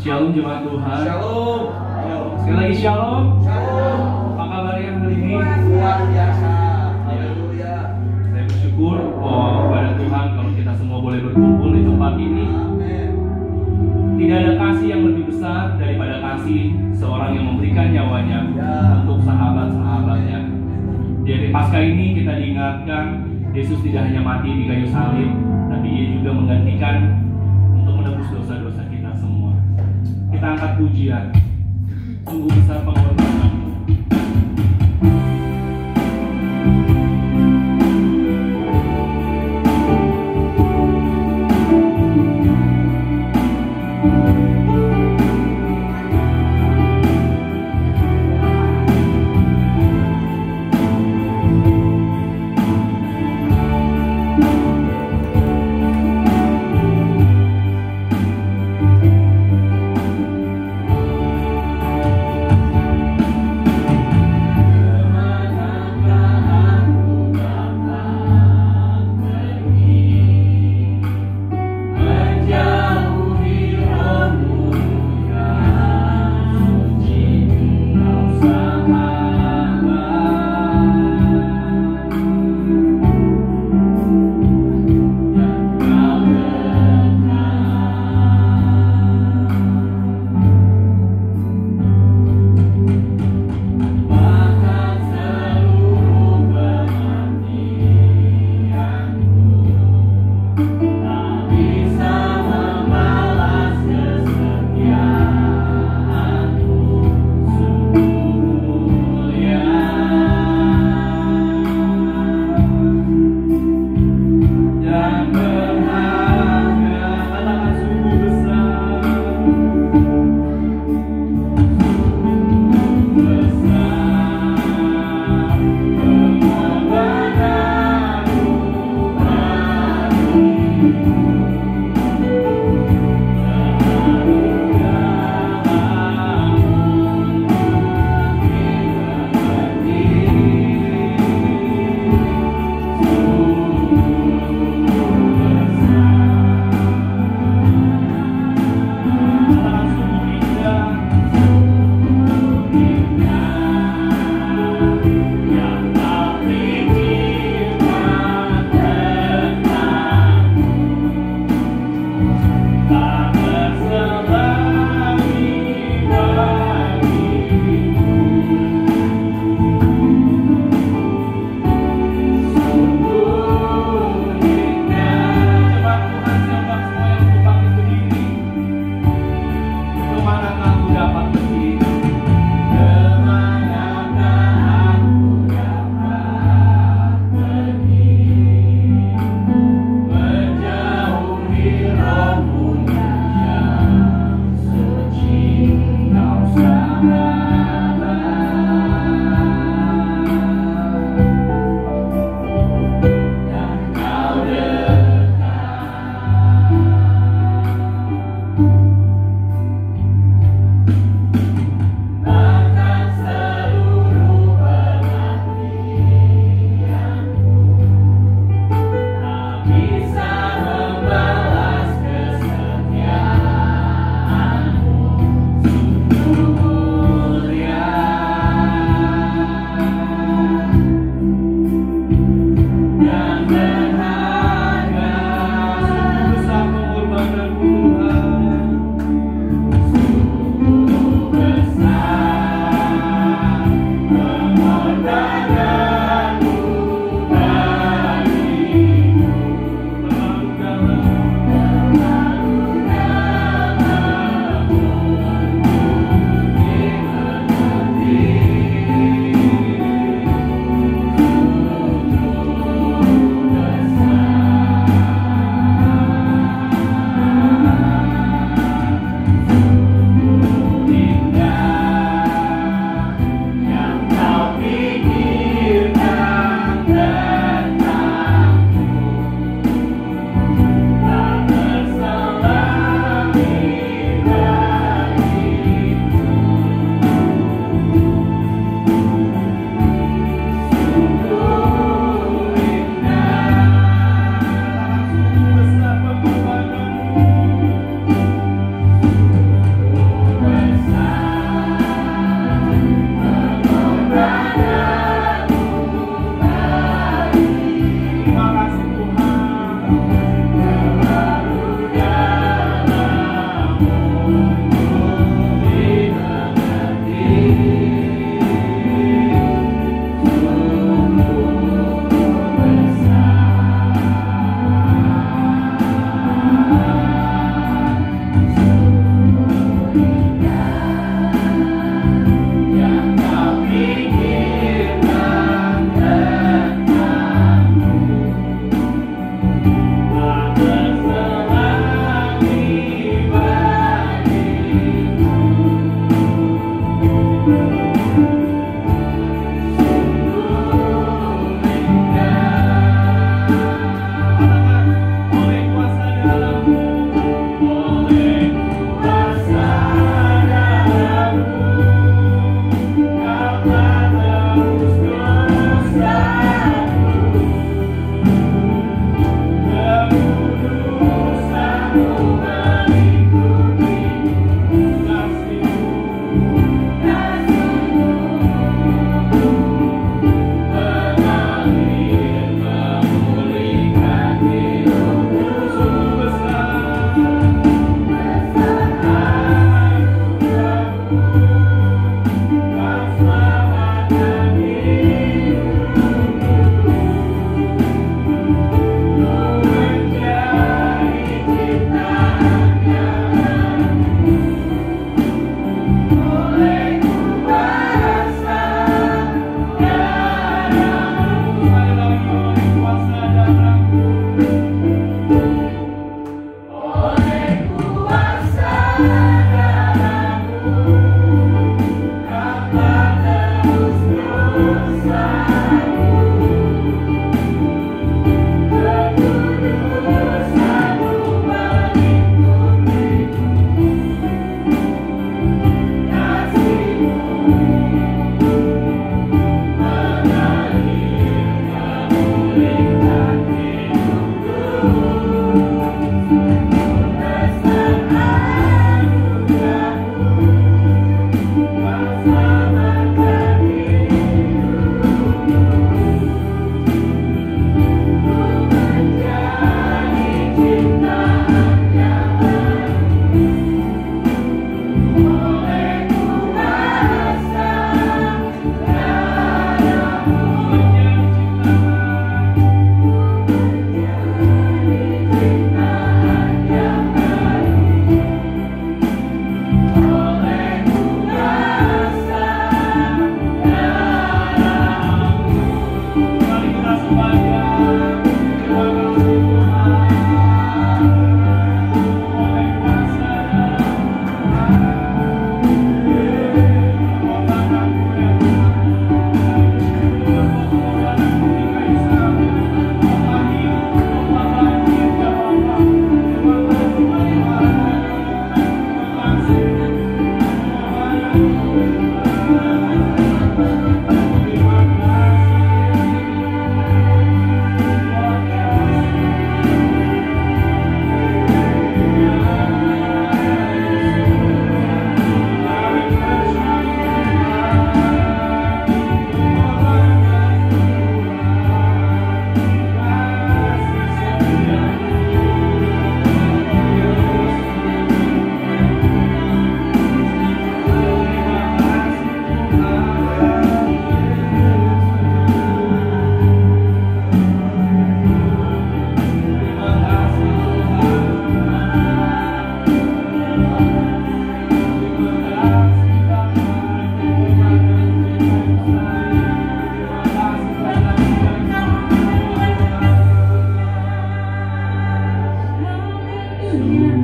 Shalom jemaat Tuhan. Shalom. Sekali lagi shalom. Shalom. Apa kabarnya hari ini? Luar biasa. Haleluya. Saya bersyukur kepada Tuhan kalau kita semua boleh berkumpul di tempat ini. Amin. Tidak ada kasih yang lebih besar daripada kasih seorang yang memberikan nyawanya untuk sahabat-sahabatnya. Di hari Paskah ini kita diingatkan Yesus tidak hanya mati di kayu salib, tapi Ia juga menggantikan untuk menebus dosa-dosa kita semua. Kita angkat pujian. Sungguh besar pengorbanan-Mu.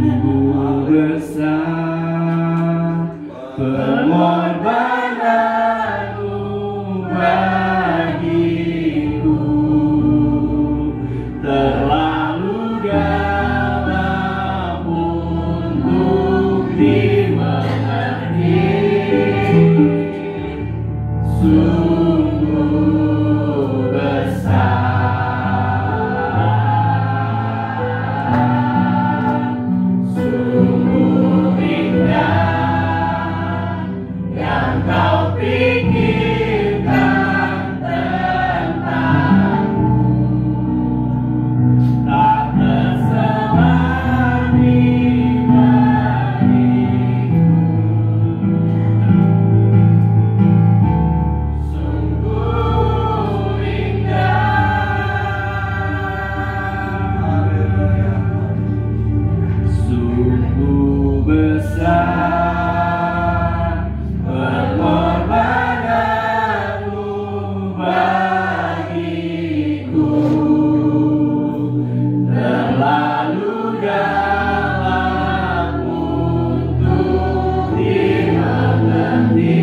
Sungguh besar pengorbananmu bagiku, terlalu dalam untuk dimengerti. Sungguh besar, sungguh indah yang kau pikirkan tentangku, tak tersebar di bagiku. Sungguh indah, sungguh besar pengorbananmu bagiku, terlalu dalam untuk dimengerti.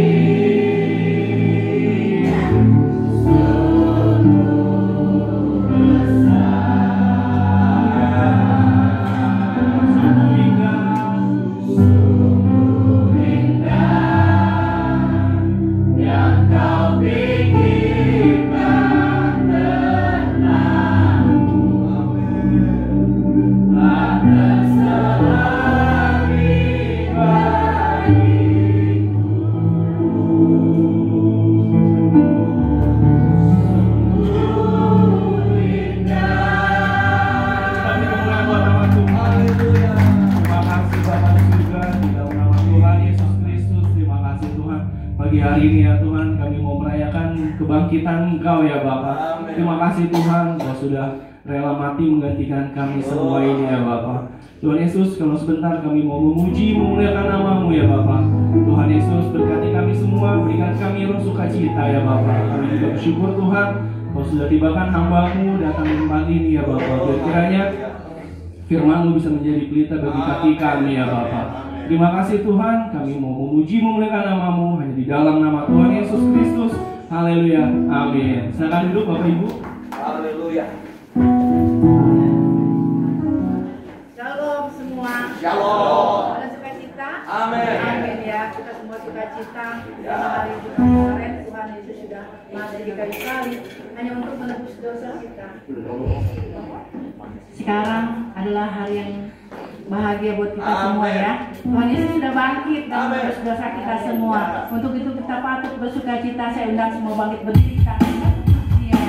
Sungguh besar, sungguh indah yang kau pikirkan tentangku, tak tersebar di bagiku. Sungguh indah. Kami kemuliaan buat nama Tuhan. Terima kasih Bapa di surga, di dalam nama Tuhan Yesus Kristus. Terima kasih Tuhan. Pagi hari ini ya Tuhan, kami mau merayakan kebangkitan Engkau ya Bapa. Terima kasih Tuhan, Kau sudah rela mati menggantikan kami semua ini ya Bapa. Tuhan Yesus, kalau sebentar kami mau memuji, memuliakan nama-Mu ya Bapa. Tuhan Yesus, berkati kami semua, berikan kami roh sukacita ya Bapa. Kami juga bersyukur Tuhan, Kau sudah tibakan hamba-Mu datang di tempat ini ya Bapa. Biar kiranya firman-Mu bisa menjadi pelita bagi kaki kami ya Bapa. Terima kasih Tuhan, kami mau memuji memuliakan nama-Mu hanya di dalam nama Tuhan Yesus Kristus. Haleluya, amin. Silakan duduk Bapak Ibu. Haleluya. Shalom semua. Shalom. Ada sukacita? Amin. Amin ya. Kita semua sukacita. Karena hari Jumat kemarin Tuhan Yesus sudah mati di kayu salib hanya untuk menebus dosa kita. Sekarang adalah hari yang bahagia buat kita semua ya. Tuhan Yesus sudah bangkit dan menebus dosa kita semua. Untuk itu kita patut bersukacita. Saya undang semua bangkit berdiri kita. Iya.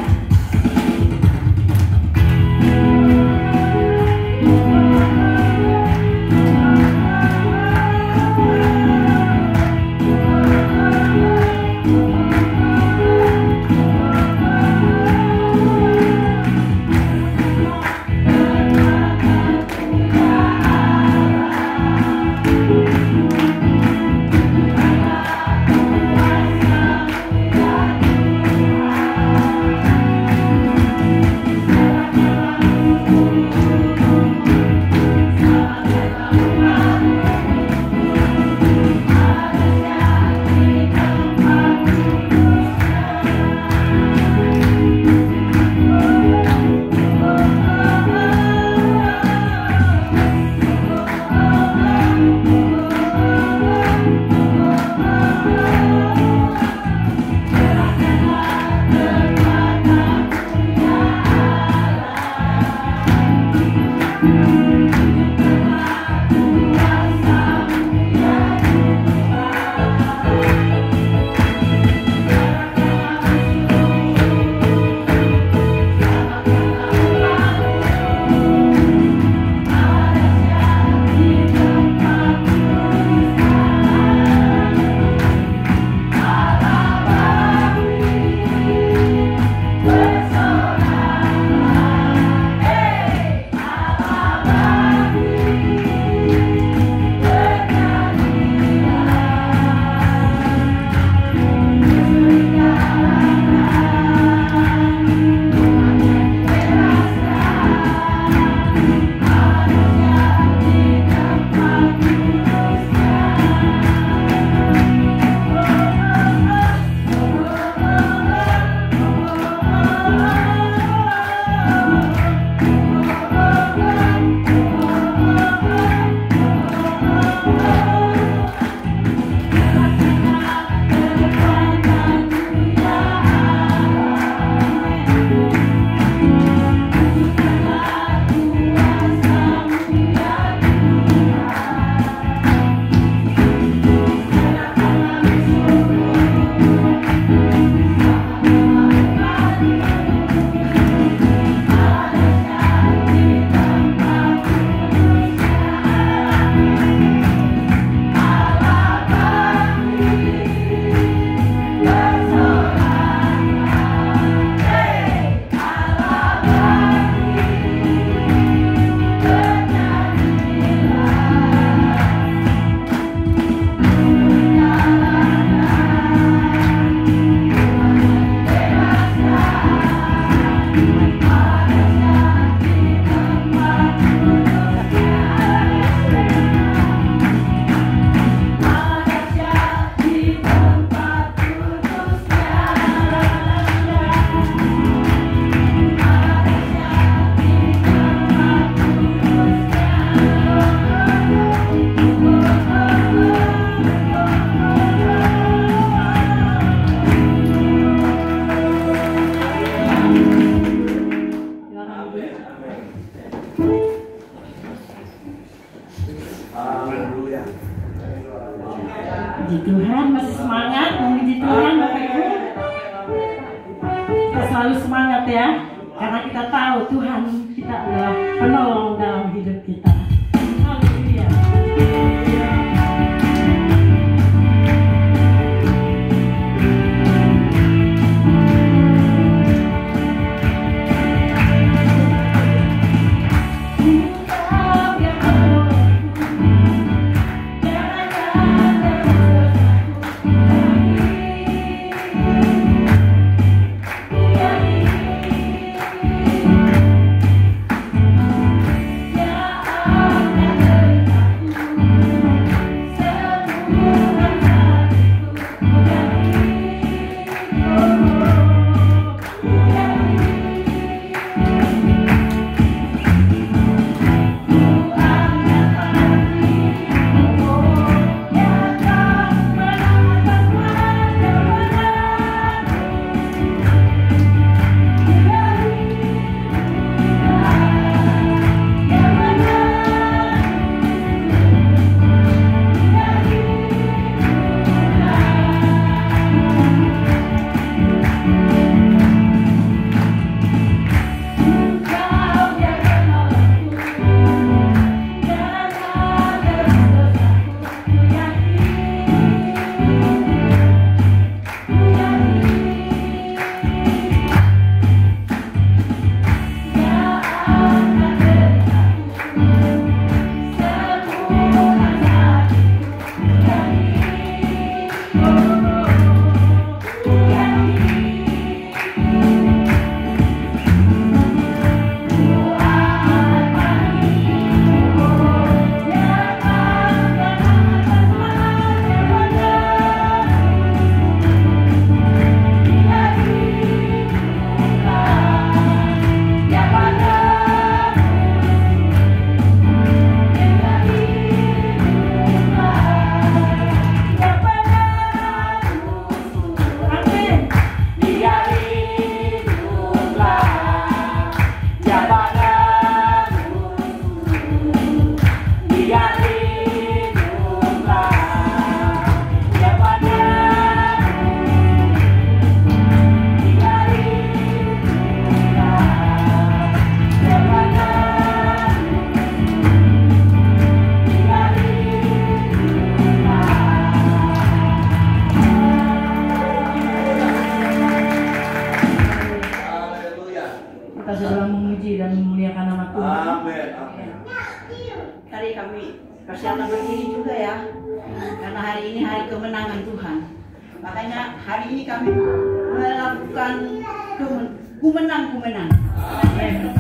Puji Tuhan, masih semangat memuji Tuhan Bapak Ibu. Kita selalu semangat ya, karena kita tahu Tuhan kita adalah penolong dalam hidup kita. Haleluya. Persiapan berdiri juga ya, karena hari ini hari kemenangan Tuhan. Makanya hari ini kami melakukan kumenang. Bersama Yesus.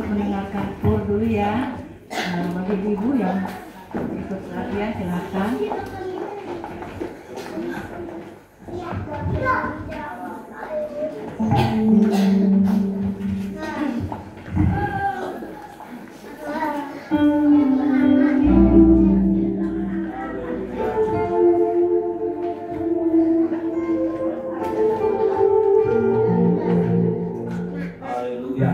mendengarkan kur dulu ya. Bagi ibu yang ikut latihan silakan. Haleluya.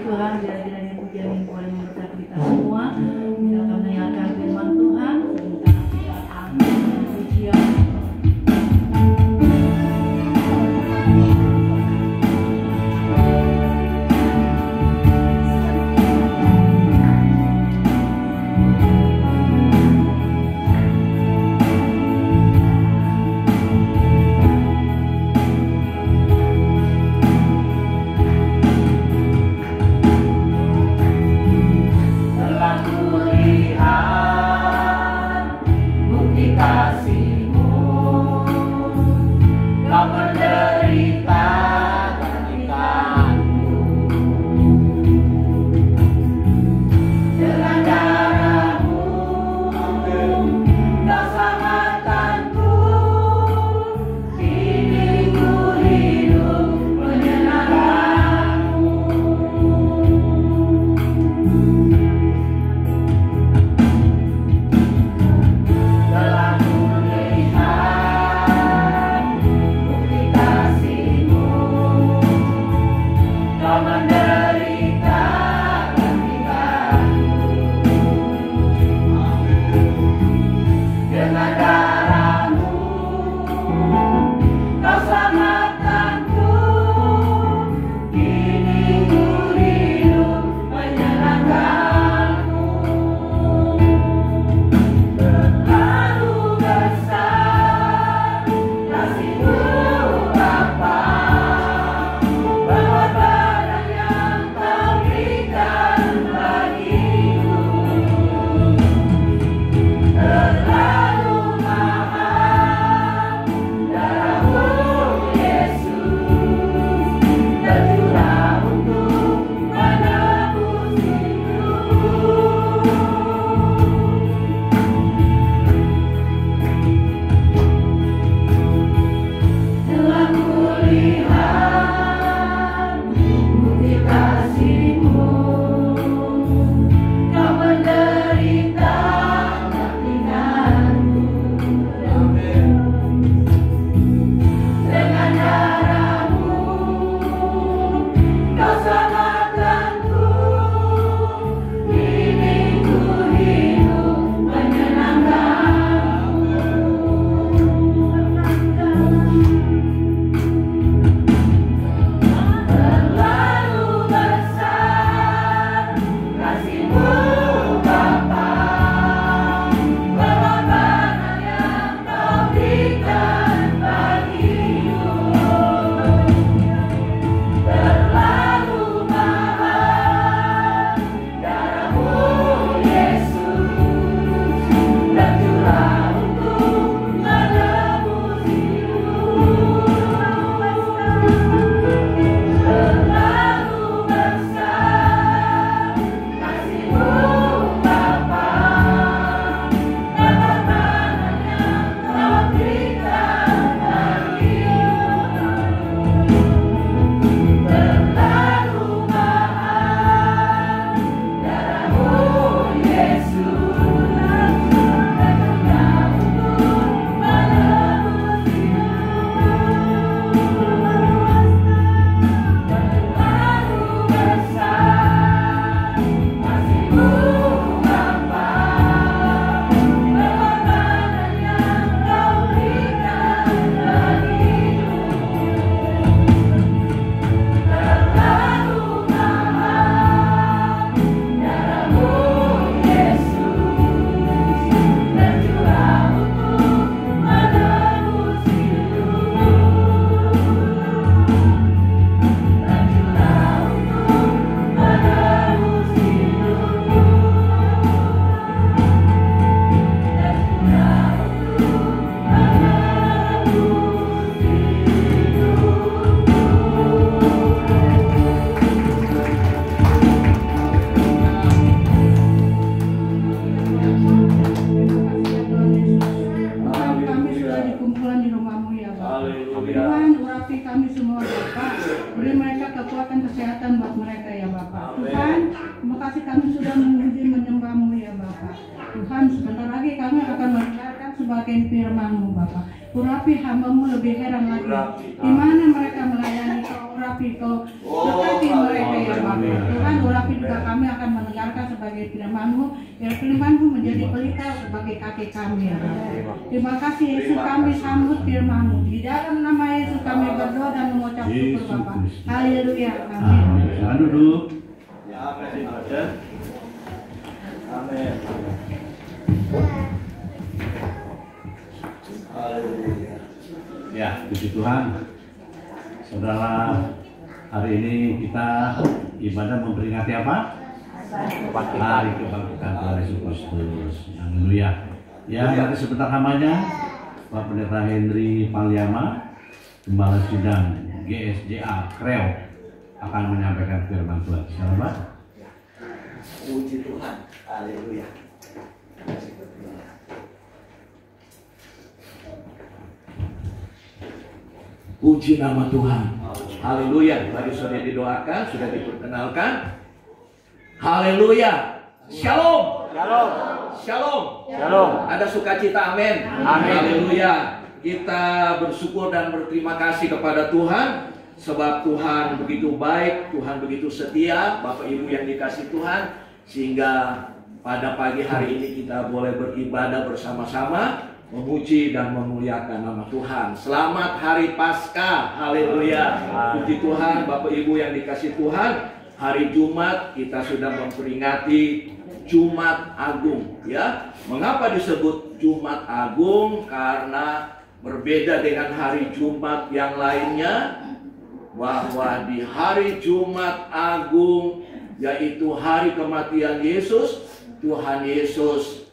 Tuhan, biar kiranya pujian yang boleh memberkati kita semua. Kita akan mendengarkan firman Tuhan. Sebentar kita akan pujian. Urapi hamba-Mu lebih heran lagi. Di mana mereka melayani Kau, urapi Kau, berkati mereka ya Bapa. Tuhan, urapi juga kami akan mendengarkan sebagai firman-Mu, biar firman-Mu menjadi pelita sebagai kaki kami ya Bapa. Terima kasih Yesus, kami sambut firman-Mu. Di dalam nama Yesus kami berdoa dan mengucap syukur Bapa. Haleluya. Amin. Jangan duduk. Amin. Amin. Haleluya. Ya, puji Tuhan. Saudara, hari ini kita ibadah memperingati apa? Hari kebangkitan Tuhan Yesus Kristus. Haleluya. Ya, nanti sebentar hambanya Pak Pendeta Henry Pangliama, Gembala Sidang GSJA Kreo, akan menyampaikan firman Tuhan. Selamat. Puji Tuhan. Haleluya. Puji nama Tuhan. Haleluya. Tadi sudah didoakan, sudah diperkenalkan. Haleluya. Shalom. Shalom. Shalom. Shalom. Ada sukacita, amin. Amin. Haleluya. Kita bersyukur dan berterima kasih kepada Tuhan, sebab Tuhan begitu baik, Tuhan begitu setia, Bapak Ibu yang dikasih Tuhan, sehingga pada pagi hari ini kita boleh beribadah bersama-sama, memuji dan memuliakan nama Tuhan. Selamat Hari Paskah. Haleluya. Puji Tuhan, Bapak Ibu yang dikasih Tuhan. Hari Jumat kita sudah memperingati Jumat Agung, ya. Mengapa disebut Jumat Agung? Karena berbeda dengan hari Jumat yang lainnya, bahwa di hari Jumat Agung, yaitu hari kematian Yesus, Tuhan Yesus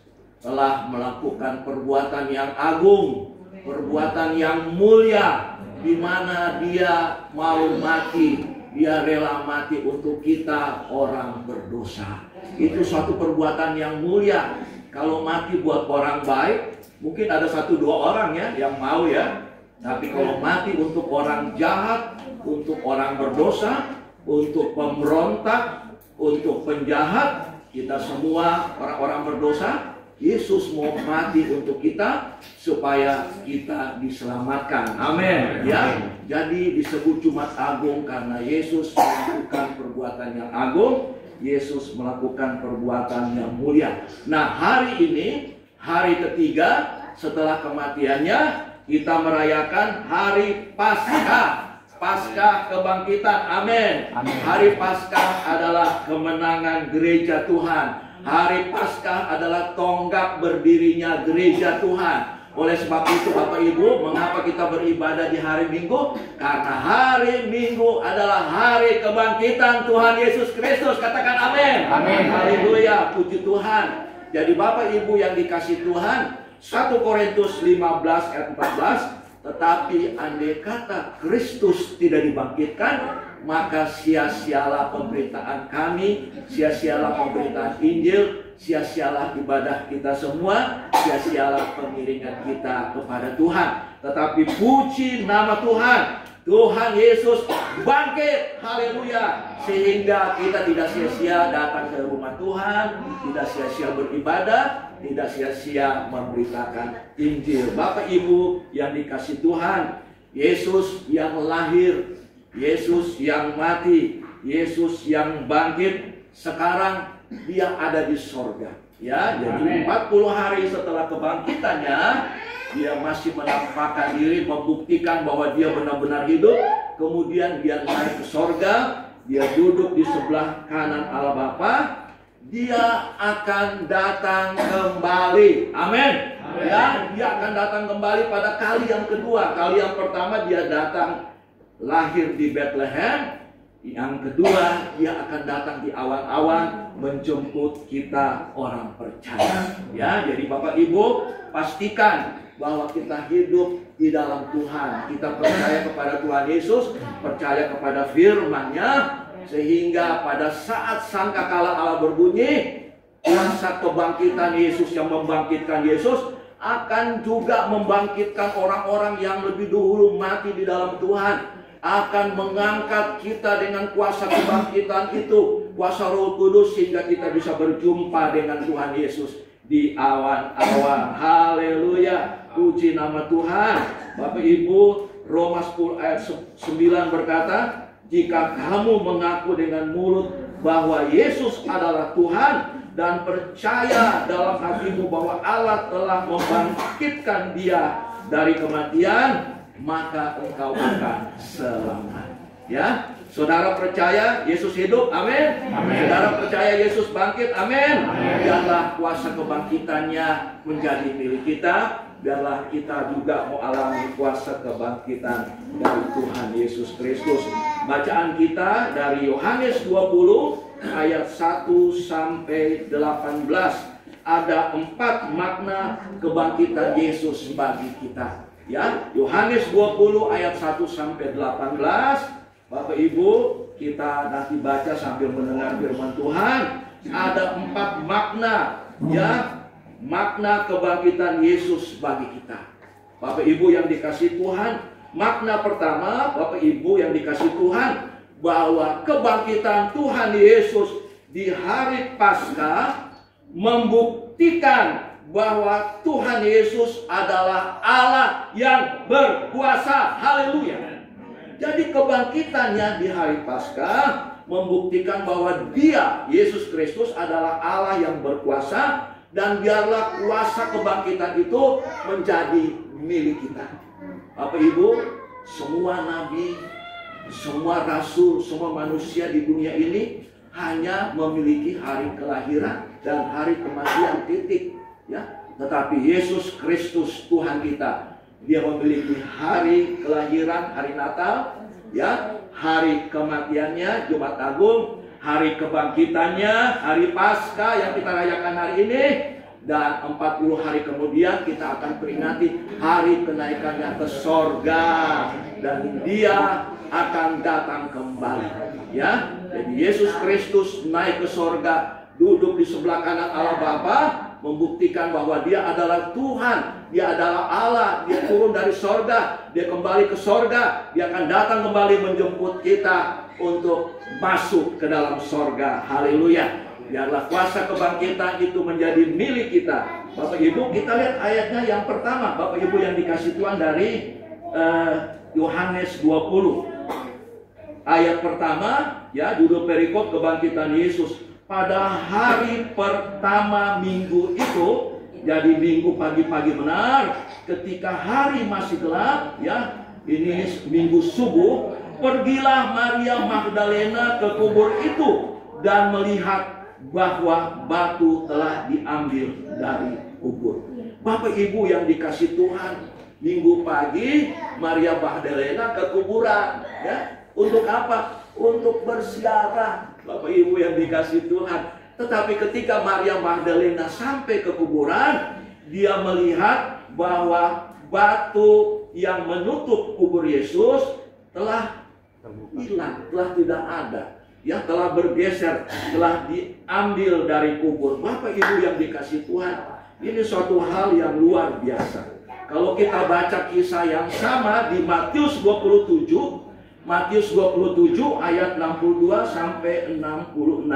telah melakukan perbuatan yang agung, perbuatan yang mulia, di mana Dia mau mati, Dia rela mati untuk kita orang berdosa. Itu suatu perbuatan yang mulia. Kalau mati buat orang baik, mungkin ada 1-2 orang ya yang mau ya. Tapi kalau mati untuk orang jahat, untuk orang berdosa, untuk pemberontak, untuk penjahat, kita semua orang-orang berdosa, Yesus mau mati untuk kita supaya kita diselamatkan. Amin. Ya. Jadi disebut Jumat Agung karena Yesus melakukan perbuatan yang agung, Yesus melakukan perbuatan yang mulia. Nah, hari ini hari ketiga setelah kematiannya, kita merayakan hari Paskah. Paskah kebangkitan. Amin. Hari Paskah adalah kemenangan gereja Tuhan. Hari Paskah adalah tonggak berdirinya gereja Tuhan. Oleh sebab itu Bapak Ibu, mengapa kita beribadah di hari Minggu? Karena hari Minggu adalah hari kebangkitan Tuhan Yesus Kristus. Katakan amin. Amin. Haleluya, puji Tuhan. Jadi Bapak Ibu yang dikasih Tuhan, 1 Korintus 15 ayat 14, tetapi andai kata Kristus tidak dibangkitkan, maka sia-sialah pemberitaan kami, sia-sialah pemberitaan Injil, sia-sialah ibadah kita semua, sia-sialah pengiringan kita kepada Tuhan. Tetapi puji nama Tuhan, Tuhan Yesus bangkit, haleluya, sehingga kita tidak sia-sia datang ke rumah Tuhan, tidak sia-sia beribadah, tidak sia-sia memberitakan Injil. Bapak Ibu yang dikasih Tuhan, Yesus yang lahir, Yesus yang mati, Yesus yang bangkit, sekarang Dia ada di sorga. Ya, jadi 40 hari setelah kebangkitannya, Dia masih menampakkan diri, membuktikan bahwa Dia benar-benar hidup. Kemudian Dia naik ke sorga, Dia duduk di sebelah kanan Allah Bapa. Dia akan datang kembali. Amin. Ya, Dia akan datang kembali pada kali yang kedua. Kali yang pertama Dia datang lahir di Bethlehem. Yang kedua, Dia akan datang di awan-awan menjemput kita orang percaya. Ya, jadi Bapak Ibu, pastikan bahwa kita hidup di dalam Tuhan. Kita percaya kepada Tuhan Yesus, percaya kepada firman-Nya, sehingga pada saat sangkakala Allah berbunyi, kuasa kebangkitan Yesus yang membangkitkan Yesus akan juga membangkitkan orang-orang yang lebih dahulu mati di dalam Tuhan. Akan mengangkat kita dengan kuasa kebangkitan itu, kuasa Roh Kudus, sehingga kita bisa berjumpa dengan Tuhan Yesus di awan-awan. Haleluya. Puji nama Tuhan. Bapak Ibu, Roma 10 ayat 9 berkata, jika kamu mengaku dengan mulut bahwa Yesus adalah Tuhan dan percaya dalam hatimu bahwa Allah telah membangkitkan Dia dari kematian, maka engkau akan selamat. Ya, saudara percaya Yesus hidup, amin. Saudara percaya Yesus bangkit, amin. Biarlah kuasa kebangkitannya menjadi milik kita. Biarlah kita juga mau alami kuasa kebangkitan dari Tuhan Yesus Kristus. Bacaan kita dari Yohanes 20 ayat 1 sampai 18. Ada 4 makna kebangkitan Yesus bagi kita. Ya, Yohanes 20 ayat 1 sampai 18. Bapak Ibu, kita nanti baca sambil mendengar firman Tuhan. Ada 4 makna, ya, makna kebangkitan Yesus bagi kita. Bapak Ibu yang dikasihi Tuhan, makna pertama, Bapak Ibu yang dikasihi Tuhan, bahwa kebangkitan Tuhan Yesus di hari Paskah membuktikan bahwa Tuhan Yesus adalah Allah yang berkuasa. Haleluya. Jadi kebangkitannya di hari Paskah membuktikan bahwa Dia, Yesus Kristus, adalah Allah yang berkuasa. Dan biarlah kuasa kebangkitan itu menjadi milik kita. Bapak Ibu, semua nabi, semua rasul, semua manusia di dunia ini hanya memiliki hari kelahiran dan hari kematian, titik. Ya, tetapi Yesus Kristus Tuhan kita, Dia memiliki hari kelahiran, hari Natal, ya, hari kematiannya, Jumat Agung, hari kebangkitannya, hari Paskah yang kita rayakan hari ini, dan 40 hari kemudian kita akan peringati hari kenaikannya ke sorga, dan Dia akan datang kembali. Ya, jadi Yesus Kristus naik ke sorga, duduk di sebelah kanan Allah Bapa, membuktikan bahwa Dia adalah Tuhan, Dia adalah Allah. Dia turun dari sorga, Dia kembali ke sorga, Dia akan datang kembali menjemput kita untuk masuk ke dalam sorga. Haleluya. Biarlah kuasa kebangkitan itu menjadi milik kita. Bapak Ibu, kita lihat ayatnya yang pertama. Bapak Ibu yang dikasih Tuhan, dari Yohanes 20 ayat pertama, ya, judul perikop kebangkitan Yesus. Pada hari pertama minggu itu, jadi minggu pagi-pagi benar, ketika hari masih gelap, ya, ini minggu subuh, pergilah Maria Magdalena ke kubur itu dan melihat bahwa batu telah diambil dari kubur. Bapak Ibu yang dikasih Tuhan, minggu pagi Maria Magdalena ke kuburan, ya, untuk apa? Untuk berziarah. Bapak Ibu yang dikasih Tuhan. Tetapi ketika Maria Magdalena sampai ke kuburan, dia melihat bahwa batu yang menutup kubur Yesus telah hilang, telah tidak ada, yang telah bergeser, telah diambil dari kubur. Bapak Ibu yang dikasih Tuhan, ini suatu hal yang luar biasa. Kalau kita baca kisah yang sama di Matius 27 ayat 62 sampai 66,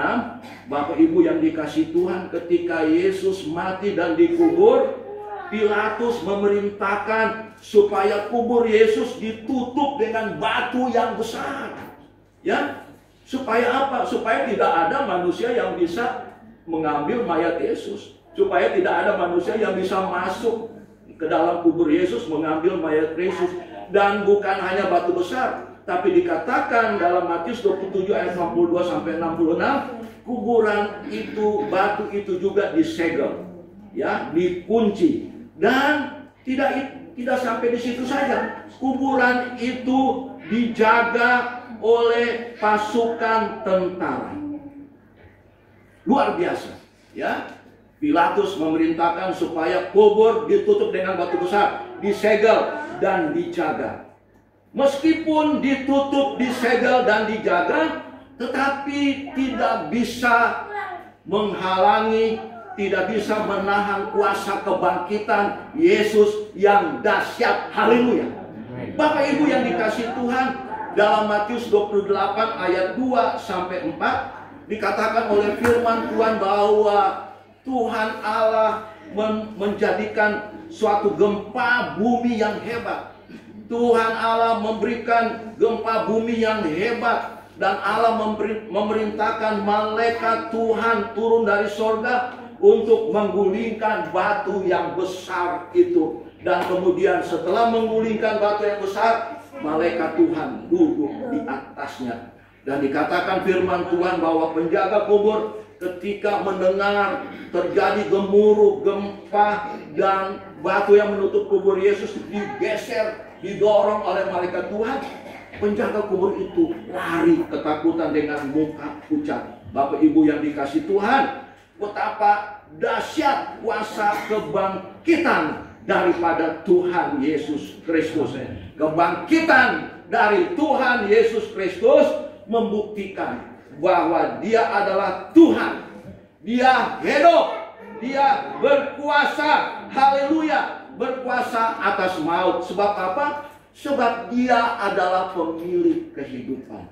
Bapak Ibu yang dikasih Tuhan, ketika Yesus mati dan dikubur, Pilatus memerintahkan supaya kubur Yesus ditutup dengan batu yang besar. Ya, supaya apa? Supaya tidak ada manusia yang bisa mengambil mayat Yesus, supaya tidak ada manusia yang bisa masuk ke dalam kubur Yesus mengambil mayat Yesus. Dan bukan hanya batu besar, tapi dikatakan dalam Matius 27 ayat 62 sampai 66, kuburan itu, batu itu juga disegel, ya, dikunci. Dan tidak sampai di situ saja. Kuburan itu dijaga oleh pasukan tentara. Luar biasa, ya. Pilatus memerintahkan supaya kubur ditutup dengan batu besar, disegel dan dijaga. Meskipun ditutup, disegel dan dijaga, tetapi tidak bisa menghalangi, tidak bisa menahan kuasa kebangkitan Yesus yang dahsyat. Haleluya. Bapak Ibu yang dikasih Tuhan, dalam Matius 28 ayat 2 sampai 4 dikatakan oleh firman Tuhan bahwa Tuhan Allah menjadikan suatu gempa bumi yang hebat. Tuhan Allah memberikan gempa bumi yang hebat. Dan Allah memerintahkan malaikat Tuhan turun dari sorga untuk menggulingkan batu yang besar itu. Dan kemudian setelah menggulingkan batu yang besar, malaikat Tuhan duduk di atasnya. Dan dikatakan firman Tuhan bahwa penjaga kubur ketika mendengar terjadi gemuruh, gempa, dan batu yang menutup kubur Yesus digeser, didorong oleh malaikat Tuhan. Penjaga kubur itu lari ketakutan dengan muka pucat. Bapak Ibu yang dikasih Tuhan, betapa dahsyat kuasa kebangkitan daripada Tuhan Yesus Kristus. Kebangkitan dari Tuhan Yesus Kristus membuktikan bahwa Dia adalah Tuhan. Dia hidup, Dia berkuasa, haleluya, berkuasa atas maut. Sebab apa? Sebab Dia adalah pemilik kehidupan.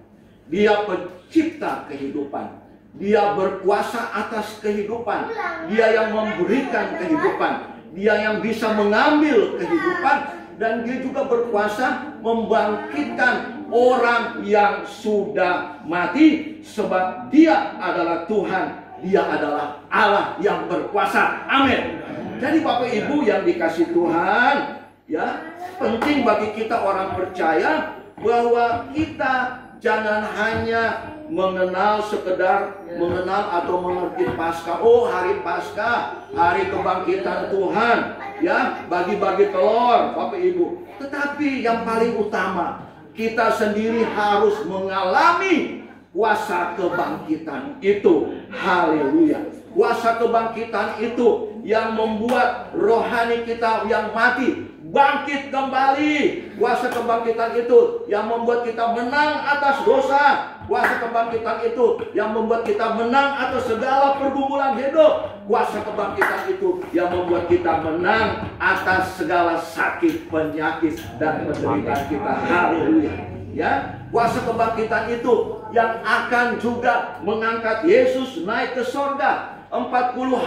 Dia pencipta kehidupan. Dia berkuasa atas kehidupan. Dia yang memberikan kehidupan. Dia yang bisa mengambil kehidupan. Dan Dia juga berkuasa membangkitkan orang yang sudah mati. Sebab Dia adalah Tuhan. Dia adalah Allah yang berkuasa. Amin. Jadi Bapak Ibu yang dikasih Tuhan, ya, penting bagi kita orang percaya bahwa kita jangan hanya mengenal, sekedar mengenal atau mengerti Paskah. Oh, hari Paskah, hari kebangkitan Tuhan, ya, bagi-bagi telur, Bapak Ibu. Tetapi yang paling utama, kita sendiri harus mengalami kuasa kebangkitan itu. Haleluya. Kuasa kebangkitan itu yang membuat rohani kita yang mati bangkit kembali. Kuasa kebangkitan itu yang membuat kita menang atas dosa. Kuasa kebangkitan itu yang membuat kita menang atas segala pergumulan hidup. Kuasa kebangkitan itu yang membuat kita menang atas segala sakit, penyakit, dan penderitaan kita. Haleluya. Ya, kuasa kebangkitan itu yang akan juga mengangkat Yesus naik ke sorga. 40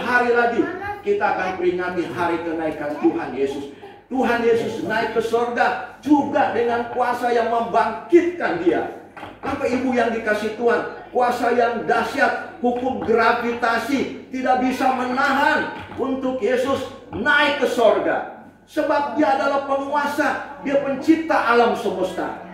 hari lagi kita akan peringati hari kenaikan Tuhan Yesus. Tuhan Yesus naik ke sorga juga dengan kuasa yang membangkitkan Dia. Bapak Ibu yang dikasih Tuhan, kuasa yang dahsyat, hukum gravitasi tidak bisa menahan untuk Yesus naik ke sorga. Sebab Dia adalah penguasa, Dia pencipta alam semesta.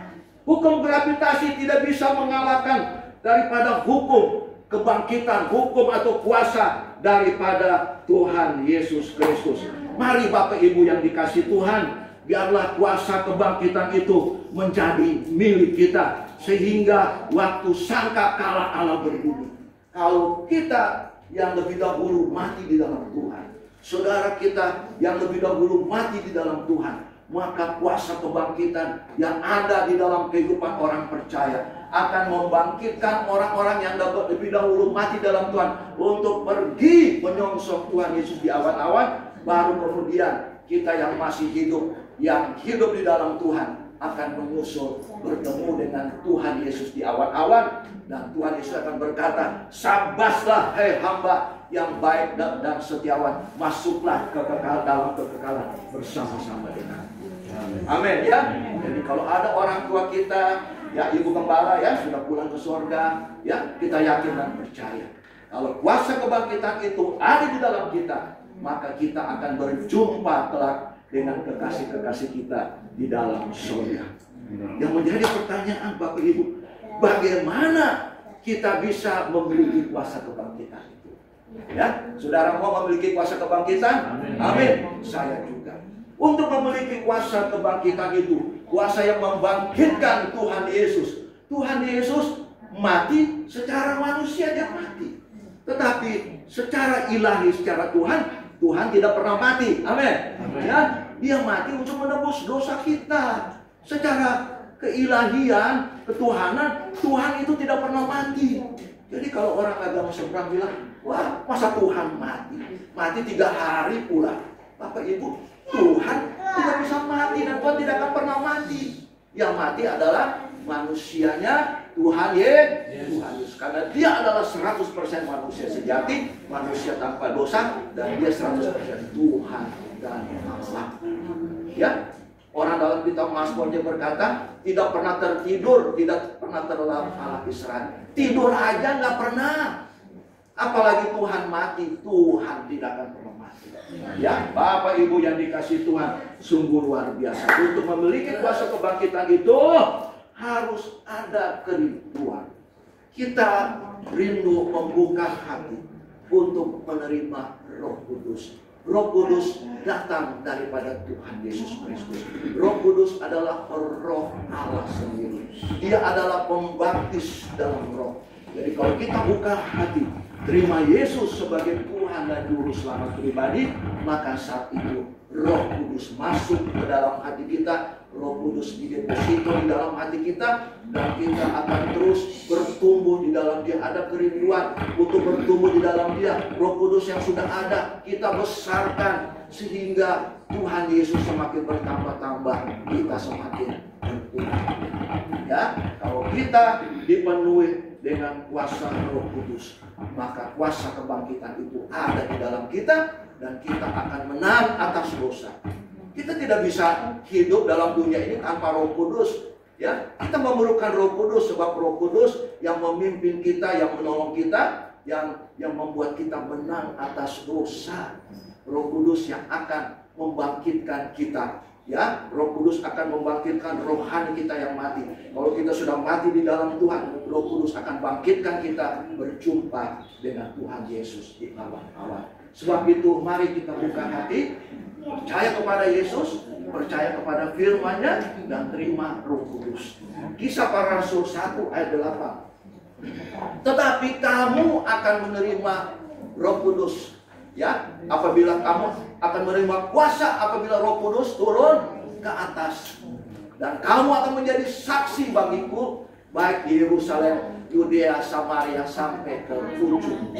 Hukum gravitasi tidak bisa mengalahkan daripada hukum kebangkitan, hukum atau kuasa daripada Tuhan Yesus Kristus. Mari Bapak Ibu yang dikasih Tuhan, biarlah kuasa kebangkitan itu menjadi milik kita. Sehingga waktu sangkakala Allah berbunyi, kalau kita yang lebih dahulu mati di dalam Tuhan, saudara kita yang lebih dahulu mati di dalam Tuhan, maka kuasa kebangkitan yang ada di dalam kehidupan orang percaya akan membangkitkan orang-orang yang lebih dahulu mati dalam Tuhan untuk pergi menyongsong Tuhan Yesus di awan-awan. Baru kemudian kita yang masih hidup, yang hidup di dalam Tuhan, akan menyusul bertemu dengan Tuhan Yesus di awan-awan. Dan Tuhan Yesus akan berkata, sabaslah hai hamba yang baik dan setiawan, masuklah dalam kekekalan bersama-sama dengan. Amin ya. Jadi kalau ada orang tua kita, ya ibu gembala ya sudah pulang ke surga, ya kita yakin dan percaya kalau kuasa kebangkitan itu ada di dalam kita, maka kita akan berjumpa kelak dengan kekasih-kekasih kita di dalam surga. Yang menjadi pertanyaan Bapak Ibu, bagaimana kita bisa memiliki kuasa kebangkitan itu? Ya, saudara mau memiliki kuasa kebangkitan? Amin. Saya juga. Untuk memiliki kuasa kebangkitan itu, kuasa yang membangkitkan Tuhan Yesus. Tuhan Yesus mati secara manusia, Dia mati. Tetapi secara ilahi, secara Tuhan tidak pernah mati. Amin. Ya, Dia mati untuk menebus dosa kita. Secara keilahian, ketuhanan, Tuhan itu tidak pernah mati. Jadi kalau orang agama seberang bilang, wah masa Tuhan mati? Mati 3 hari pula. Bapak Ibu, Tuhan tidak bisa mati dan Tuhan tidak akan pernah mati. Yang mati adalah manusianya Tuhan Yesus. Karena Dia adalah 100% manusia sejati, manusia tanpa dosa, dan Dia 100% Tuhan. dan Allah. Ya, orang dalam kitab Mazmur berkata, tidak pernah tertidur, tidak pernah terlelap anak Israel. Tidur aja nggak pernah. Apalagi Tuhan mati, Tuhan tidak akan pernah mati. Ya, Bapak Ibu yang dikasih Tuhan, sungguh luar biasa. Untuk memiliki kuasa kebangkitan itu harus ada kerinduan. Kita rindu membuka hati untuk menerima Roh Kudus. Roh Kudus datang daripada Tuhan Yesus Kristus. Roh Kudus adalah Roh Allah sendiri. Dia adalah pembaptis dalam Roh. Jadi kalau kita buka hati, terima Yesus sebagai Tuhan dan Juru Selamat pribadi, maka saat itu Roh Kudus masuk ke dalam hati kita. Roh Kudus dideposito di dalam hati kita, dan kita akan terus bertumbuh di dalam Dia. Ada kerinduan untuk bertumbuh di dalam Dia. Roh Kudus yang sudah ada kita besarkan sehingga Tuhan Yesus semakin bertambah-tambah, kita semakin bertumbuh. Ya, kalau kita dipenuhi dengan kuasa Roh Kudus, maka kuasa kebangkitan itu ada di dalam kita, dan kita akan menang atas dosa. Kita tidak bisa hidup dalam dunia ini tanpa Roh Kudus. Ya, kita memerlukan Roh Kudus, sebab Roh Kudus yang memimpin kita, yang menolong kita, yang membuat kita menang atas dosa. Roh Kudus yang akan membangkitkan kita. Ya, Roh Kudus akan membangkitkan rohani kita yang mati. Kalau kita sudah mati di dalam Tuhan, Roh Kudus akan bangkitkan kita berjumpa dengan Tuhan Yesus di awan-awan. Sebab itu mari kita buka hati, percaya kepada Yesus, percaya kepada firman-Nya, dan terima Roh Kudus. Kisah Para Rasul 1 ayat 8. Tetapi kamu akan menerima Roh Kudus, ya, apabila kamu akan menerima kuasa, apabila Roh Kudus turun ke atas, dan kamu akan menjadi saksi bagiku, baik di Yerusalem, Yudea, Samaria, sampai ke ujung.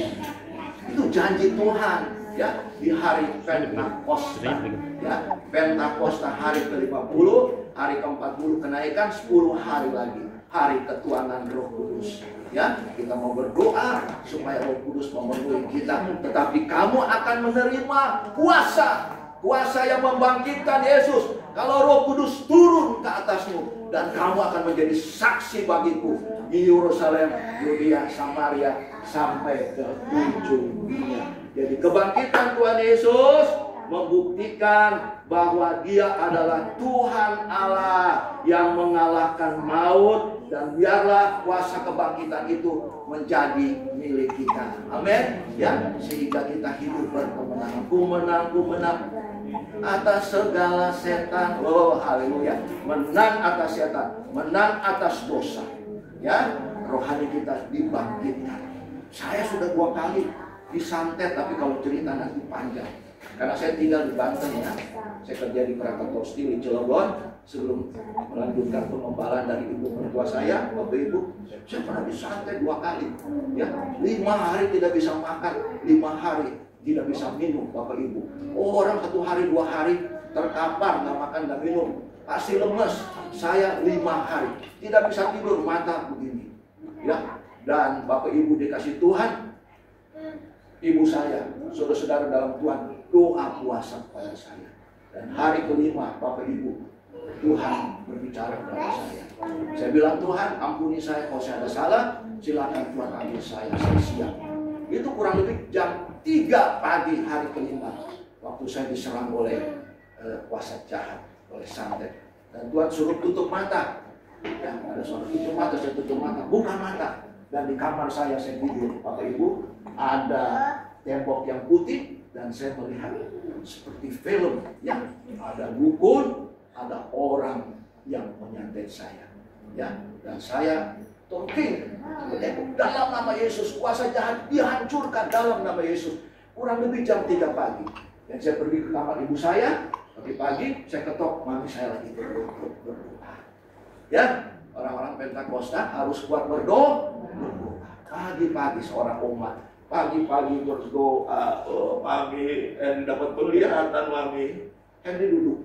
Itu janji Tuhan, ya, di hari Pentakosta. Ya, Pentakosta hari ke-50, hari ke-40 kenaikan, 10 hari lagi hari ketuanan Roh Kudus. Ya, kita mau berdoa supaya Roh Kudus memenuhi kita. Tetapi kamu akan menerima kuasa yang membangkitkan Yesus. Kalau Roh Kudus turun ke atasmu, dan kamu akan menjadi saksi bagiku di Yerusalem, Yudea, Samaria, sampai ke ujung dunia. Jadi kebangkitan Tuhan Yesus membuktikan bahwa Dia adalah Tuhan Allah yang mengalahkan maut, dan biarlah kuasa kebangkitan itu menjadi milik kita. Amin. Ya, sehingga kita hidup berkemenangan. Ku menang atas segala setan. Oh, haleluya. Menang atas setan, menang atas dosa. Ya, rohani kita dibangkitkan. Saya sudah 2 kali disantet, tapi kalau cerita nanti panjang. Karena saya tinggal di Banten, ya. Saya kerja di Krakatau Steel di Cilegon. Sebelum melanjutkan pengembalaan dari ibu mertua saya, Bapak Ibu, saya pernah disantet 2 kali. Ya, 5 hari tidak bisa makan, 5 hari tidak bisa minum, Bapak Ibu. Orang 1 hari 2 hari terkapar, nggak makan nggak minum, pasti lemes. Saya 5 hari tidak bisa tidur, mata begini. Ya, dan Bapak Ibu dikasih Tuhan, ibu saya, saudara-saudara dalam Tuhan, doa puasa kepada saya. Dan hari ke-5, Bapak Ibu, Tuhan berbicara kepada saya. Saya bilang, Tuhan ampuni saya kalau saya ada salah, silakan Tuhan ambil saya siap. Itu kurang lebih jam 3 pagi hari ke-5, waktu saya diserang oleh kuasa jahat, oleh santet. Dan Tuhan suruh tutup mata. Ya, ada suara tutup mata, saya tutup mata, buka mata. Dan di kamar saya tidur, Bapak Ibu, ada tembok yang putih, dan saya melihat seperti film, ya, ada dukun, ada orang yang menyantet saya, ya, dan saya talking dalam nama Yesus, kuasa jahat dihancurkan dalam nama Yesus. Kurang lebih jam 3 pagi, dan saya pergi ke kamar ibu saya. Pagi-pagi saya ketok, mami saya lagi berdoa. Ya, orang-orang Pentakosta harus kuat berdoa. Pagi-pagi seorang umat, pagi-pagi berdoa. Oh, mami, dapat penglihatan, mami. Henry duduk.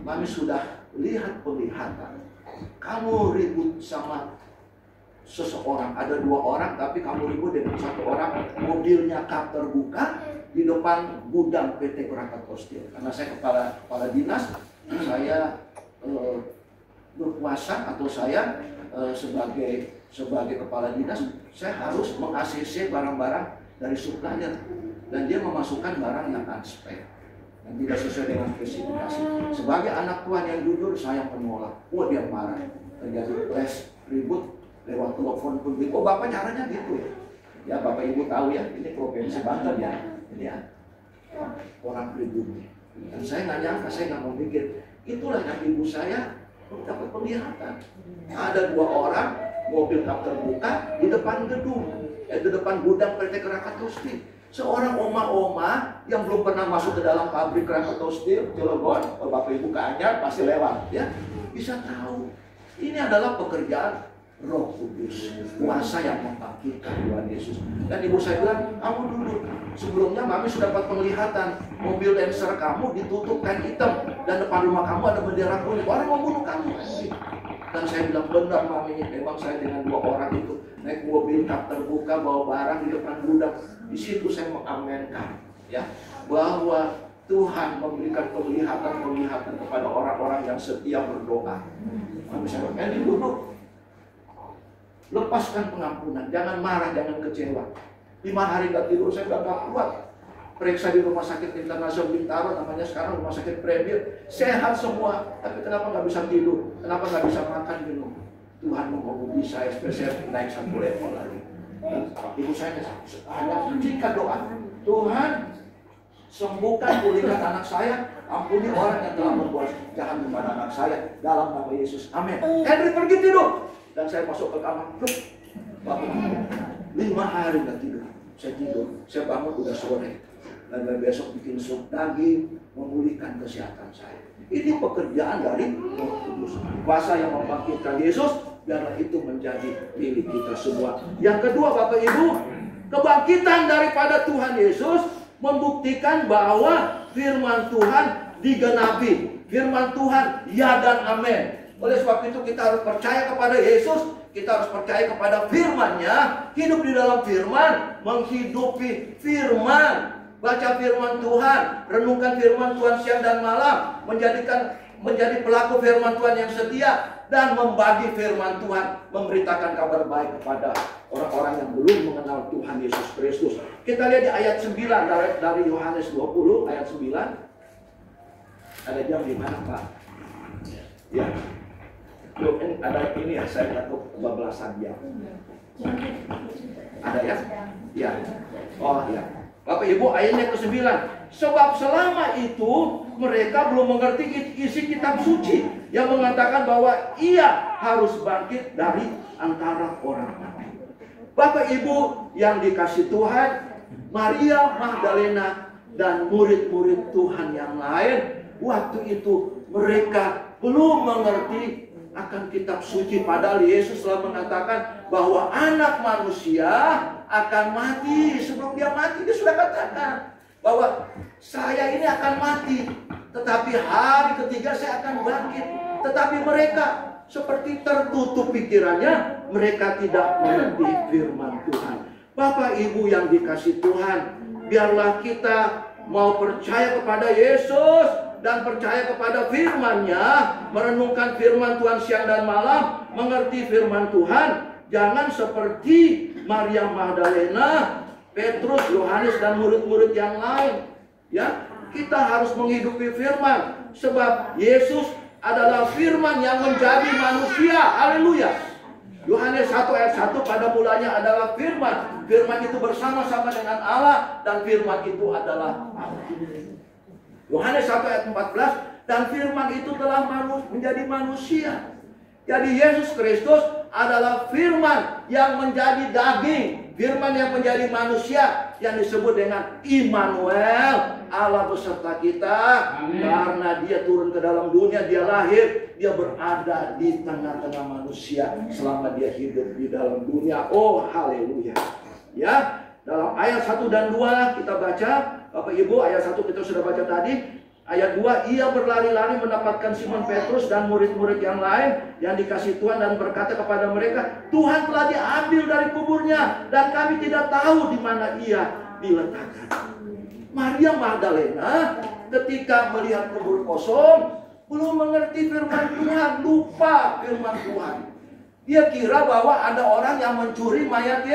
Mami sudah lihat penglihatan. Kamu ribut sama seseorang, ada 2 orang, tapi kamu ribut dengan 1 orang. Mobilnya kap terbuka, di depan gudang PT Krakatau Steel. Karena saya kepala dinas, saya berkuasa atau saya sebagai kepala dinas, saya harus meng-ACC barang-barang dari supplier dan dia memasukkan barang yang unspec yang tidak sesuai dengan spesifikasi. Sebagai anak Tuhan yang jujur, saya menolak. Dia marah, terjadi clash, ribut lewat telepon publik. Bapak caranya gitu ya? Ya Bapak Ibu tahu ya, ini provinsi Banten ya, ini ya orang pribumi. Dan saya nggak nyangka, saya nggak mau pikir. Itulah yang ibu saya dapat penglihatan. Ada 2 orang mobil kap terbuka di depan gedung, di depan gudang PT Krakatau Steel. Seorang oma-oma yang belum pernah masuk ke dalam pabrik Krakatau Steel Cilegon, Bapak Ibu ke Anyar pasti lewat ya, bisa tahu ini adalah pekerjaan Roh Kudus, kuasa yang membangkitkan Tuhan Yesus. Dan ibu saya bilang, kamu dulu sebelumnya mami sudah dapat penglihatan mobil Lancer kamu ditutup kain hitam dan depan rumah kamu ada bendera kuning, orang mau bunuh kamu. Dan saya bilang, benar mami, memang saya dengan 2 orang itu naik mobil kap terbuka bawa barang di depan gudang. Di situ saya mengamenkan ya bahwa Tuhan memberikan penglihatan kepada orang-orang yang setia berdoa. Mami saya bilang, duduk. Lepaskan pengampunan, jangan marah, jangan kecewa. 5 hari gak tidur, saya udah gak kuat. Periksa di rumah sakit internasional Bintaro, namanya sekarang rumah sakit Premier, sehat semua. Tapi kenapa gak bisa tidur? Kenapa gak bisa makan, minum? Tuhan menguji saya, spesial naik 1 level lagi. Dan ibu saya hanya jika doa, Tuhan sembuhkan, pulihkan anak saya, ampuni orang yang telah berbuat jahat kepada anak saya, dalam nama Yesus, amin. Henry pergi tidur. Dan saya masuk ke kamar, Bapak, 5 hari gak tidur. Saya tidur, saya bangun udah sore. Dan besok bikin sup daging, memulihkan kesehatan saya. Ini pekerjaan dari Roh Kudus. Kuasa yang membangkitkan Yesus, biarlah itu menjadi milik kita semua. Yang kedua Bapak Ibu, kebangkitan daripada Tuhan Yesus membuktikan bahwa firman Tuhan digenapi. Firman Tuhan ya dan amin. Oleh sebab itu kita harus percaya kepada Yesus, kita harus percaya kepada firman-Nya, hidup di dalam firman, menghidupi firman, baca firman Tuhan, renungkan firman Tuhan siang dan malam, menjadi pelaku firman Tuhan yang setia, dan membagi firman Tuhan, memberitakan kabar baik kepada orang-orang yang belum mengenal Tuhan Yesus Kristus. Kita lihat di ayat 9 dari Yohanes 20 ayat 9. Ada jam di mana Pak? Ya. Loh, ada ini ya, saya takut kebablasan jam. Ada ya? Ya. Oh ya. Bapak Ibu, ayatnya ke-9. Sebab selama itu mereka belum mengerti isi kitab suci yang mengatakan bahwa ia harus bangkit dari antara orang mati. Bapak Ibu yang dikasih Tuhan, Maria Magdalena dan murid-murid Tuhan yang lain, waktu itu mereka belum mengerti akan kitab suci, padahal Yesus telah mengatakan bahwa anak manusia akan mati. Sebelum dia mati dia sudah katakan bahwa saya ini akan mati, tetapi hari ketiga saya akan bangkit. Tetapi mereka seperti tertutup pikirannya, mereka tidak mengerti firman Tuhan. Bapak Ibu yang dikasih Tuhan, biarlah kita mau percaya kepada Yesus dan percaya kepada firman-Nya, merenungkan firman Tuhan siang dan malam, mengerti firman Tuhan. Jangan seperti Maria Magdalena, Petrus, Yohanes dan murid-murid yang lain. Ya, kita harus menghidupi firman, sebab Yesus adalah firman yang menjadi manusia. Haleluya. Yohanes 1 ayat 1, pada mulanya adalah firman. Firman itu bersama-sama dengan Allah dan firman itu adalah Allah. Yohanes 1 ayat 14, dan firman itu telah menjadi manusia. Jadi Yesus Kristus adalah firman yang menjadi daging, firman yang menjadi manusia, yang disebut dengan Immanuel, Allah beserta kita. Amin. Karena dia turun ke dalam dunia, dia lahir, dia berada di tengah-tengah manusia selama dia hidup di dalam dunia. Oh haleluya. Ya, dalam ayat 1 dan 2 kita baca, Bapak Ibu, ayat 1 kita sudah baca tadi. Ayat 2, ia berlari-lari mendapatkan Simon Petrus dan murid-murid yang lain yang dikasih Tuhan dan berkata kepada mereka, Tuhan telah diambil dari kuburnya dan kami tidak tahu di mana ia diletakkan. Maria Magdalena ketika melihat kubur kosong belum mengerti firman Tuhan, lupa firman Tuhan. Dia kira bahwa ada orang yang mencuri mayat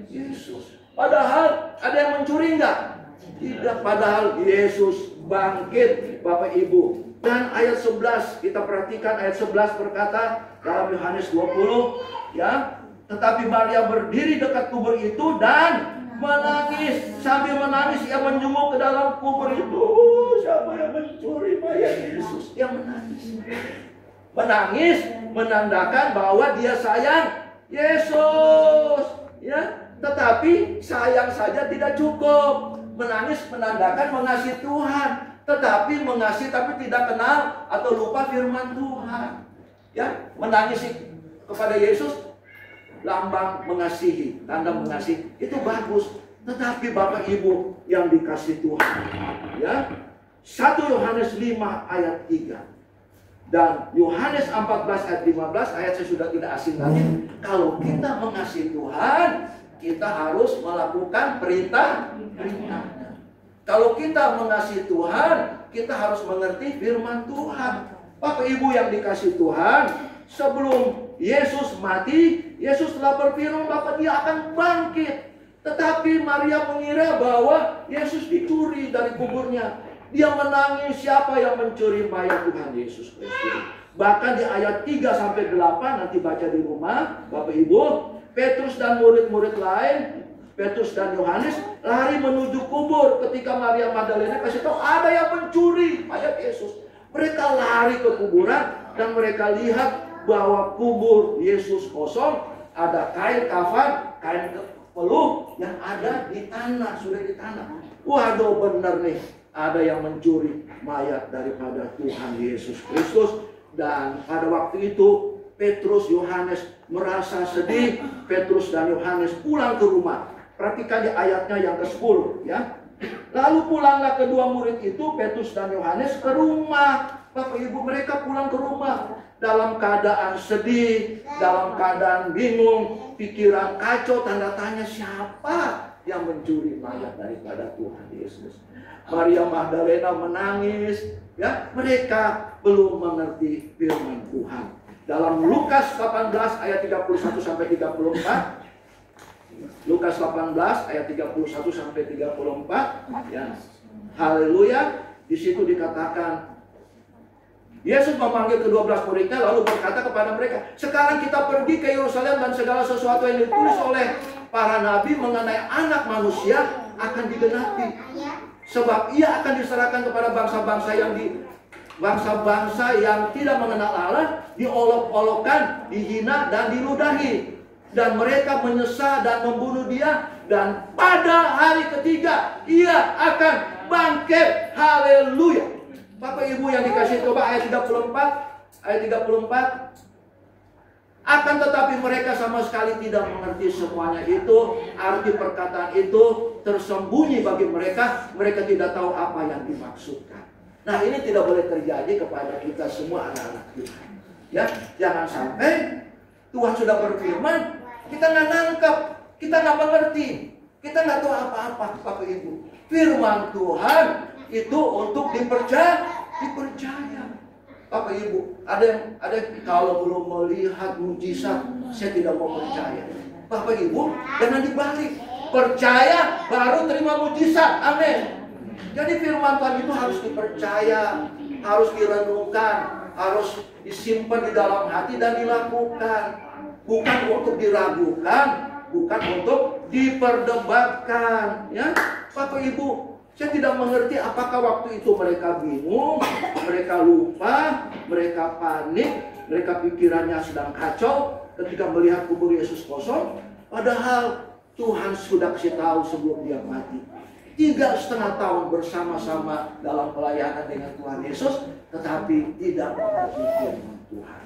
Yesus. Padahal ada yang mencuri enggak? Tidak, padahal Yesus bangkit, Bapak Ibu. Dan ayat 11, kita perhatikan ayat 11 berkata dalam Yohanes 20, ya, tetapi Maria berdiri dekat kubur itu dan menangis. Sambil menangis ia menjunguk ke dalam kubur itu. Siapa yang mencuri mayat Yesus? Dia menangis. Menangis menandakan bahwa dia sayang Yesus, ya. Tetapi sayang saja tidak cukup. Menangis menandakan mengasihi Tuhan. Tetapi mengasihi tapi tidak kenal atau lupa firman Tuhan. Ya, menangis kepada Yesus lambang mengasihi, tanda mengasihi, itu bagus. Tetapi Bapak Ibu yang dikasih Tuhan, ya, 1 Yohanes 5 ayat 3 dan Yohanes 14 ayat 15, ayat saya sudah tidak asing lagi. Kalau kita mengasihi Tuhan, kita harus melakukan perintah-perintahnya. Kalau kita mengasihi Tuhan, kita harus mengerti firman Tuhan. Bapak Ibu yang dikasih Tuhan, sebelum Yesus mati, Yesus telah berfirman bahwa dia akan bangkit. Tetapi Maria mengira bahwa Yesus dicuri dari kuburnya. Dia menangis, siapa yang mencuri mayat Tuhan Yesus Kristus. Bahkan di ayat 3-8 nanti baca di rumah, Bapak Ibu, Petrus dan murid-murid lain, Petrus dan Yohanes lari menuju kubur ketika Maria Magdalena kasih tahu ada yang mencuri mayat Yesus. Mereka lari ke kuburan dan mereka lihat bahwa kubur Yesus kosong, ada kain kafan, kain peluh yang ada di tanah, sudah di tanah. Waduh, benar nih, ada yang mencuri mayat daripada Tuhan Yesus Kristus. Dan pada waktu itu Petrus, Yohanes merasa sedih. Petrus dan Yohanes pulang ke rumah. Perhatikan di ayatnya yang ke-10, ya. Lalu pulanglah kedua murid itu, Petrus dan Yohanes, ke rumah. Bapak Ibu, mereka pulang ke rumah dalam keadaan sedih, dalam keadaan bingung, pikiran kacau, tanda tanya, siapa yang mencuri mayat daripada Tuhan Yesus. Maria Magdalena menangis, ya. Mereka belum mengerti firman Tuhan. Dalam Lukas 18 ayat 31 sampai 34, Lukas 18 ayat 31 sampai 34, ya. Haleluya. Di situ dikatakan Yesus memanggil ke-12 muridnya lalu berkata kepada mereka, sekarang kita pergi ke Yerusalem dan segala sesuatu yang ditulis oleh para nabi mengenai anak manusia akan digenapi. Sebab ia akan diserahkan kepada bangsa-bangsa yang tidak mengenal Allah, diolok-olokkan, dihina dan diludahi. Dan mereka menyesal dan membunuh dia. Dan pada hari ketiga ia akan bangkit. Haleluya. Bapak Ibu yang dikasih, coba ayat 34. Ayat 34. Akan tetapi mereka sama sekali tidak mengerti semuanya itu. Arti perkataan itu tersembunyi bagi mereka. Mereka tidak tahu apa yang dimaksudkan. Nah, ini tidak boleh terjadi kepada kita semua anak-anak Tuhan. Ya, jangan sampai Tuhan sudah berfirman, kita nggak nangkep, kita nggak mengerti, kita nggak tahu apa-apa, Bapak Ibu. Firman Tuhan itu untuk dipercaya. Bapak Ibu, ada yang kalau belum melihat mujizat, saya tidak mau percaya. Bapak Ibu, jangan dibalik. Percaya baru terima mujizat. Amin. Jadi firman Tuhan itu harus dipercaya, harus direnungkan, harus disimpan di dalam hati dan dilakukan. Bukan untuk diragukan, bukan untuk diperdebatkan. Ya, Bapak Ibu, saya tidak mengerti apakah waktu itu mereka bingung, mereka lupa, mereka panik, mereka pikirannya sedang kacau ketika melihat kubur Yesus kosong. Padahal Tuhan sudah kasih tahu sebelum dia mati. 3,5 tahun bersama-sama dalam pelayanan dengan Tuhan Yesus, tetapi tidak mengerti firman Tuhan.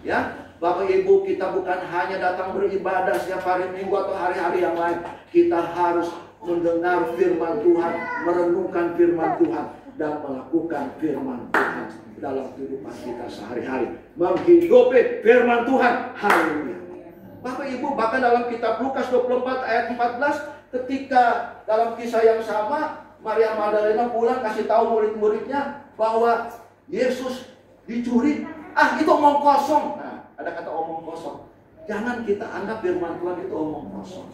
Ya, Bapak Ibu, kita bukan hanya datang beribadah setiap hari Minggu atau hari-hari yang lain. Kita harus mendengar firman Tuhan, merenungkan firman Tuhan, dan melakukan firman Tuhan dalam kehidupan kita sehari-hari. Menghidupi firman Tuhan. Haleluya. Bapak Ibu, bahkan dalam kitab Lukas 24 ayat 14, ketika dalam kisah yang sama, Maria Magdalena pulang kasih tahu murid-muridnya bahwa Yesus dicuri. Itu omong kosong. Nah, ada kata omong kosong. Jangan kita anggap firman Tuhan itu omong kosong.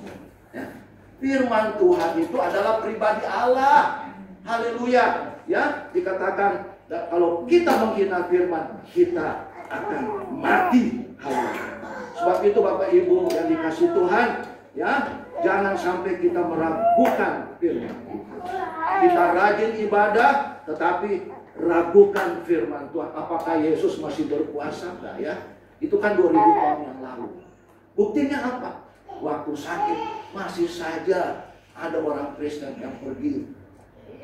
Ya. Firman Tuhan itu adalah pribadi Allah. Haleluya. Ya, dikatakan kalau kita menghina firman, kita akan mati. Haleluya. Sebab itu Bapak Ibu yang dikasih Tuhan, ya, jangan sampai kita meragukan firman Tuhan. Kita rajin ibadah, tetapi ragukan firman Tuhan. Apakah Yesus masih berkuasa enggak ya? Itu kan 2000 tahun yang lalu. Buktinya apa? Waktu sakit masih saja ada orang Kristen yang pergi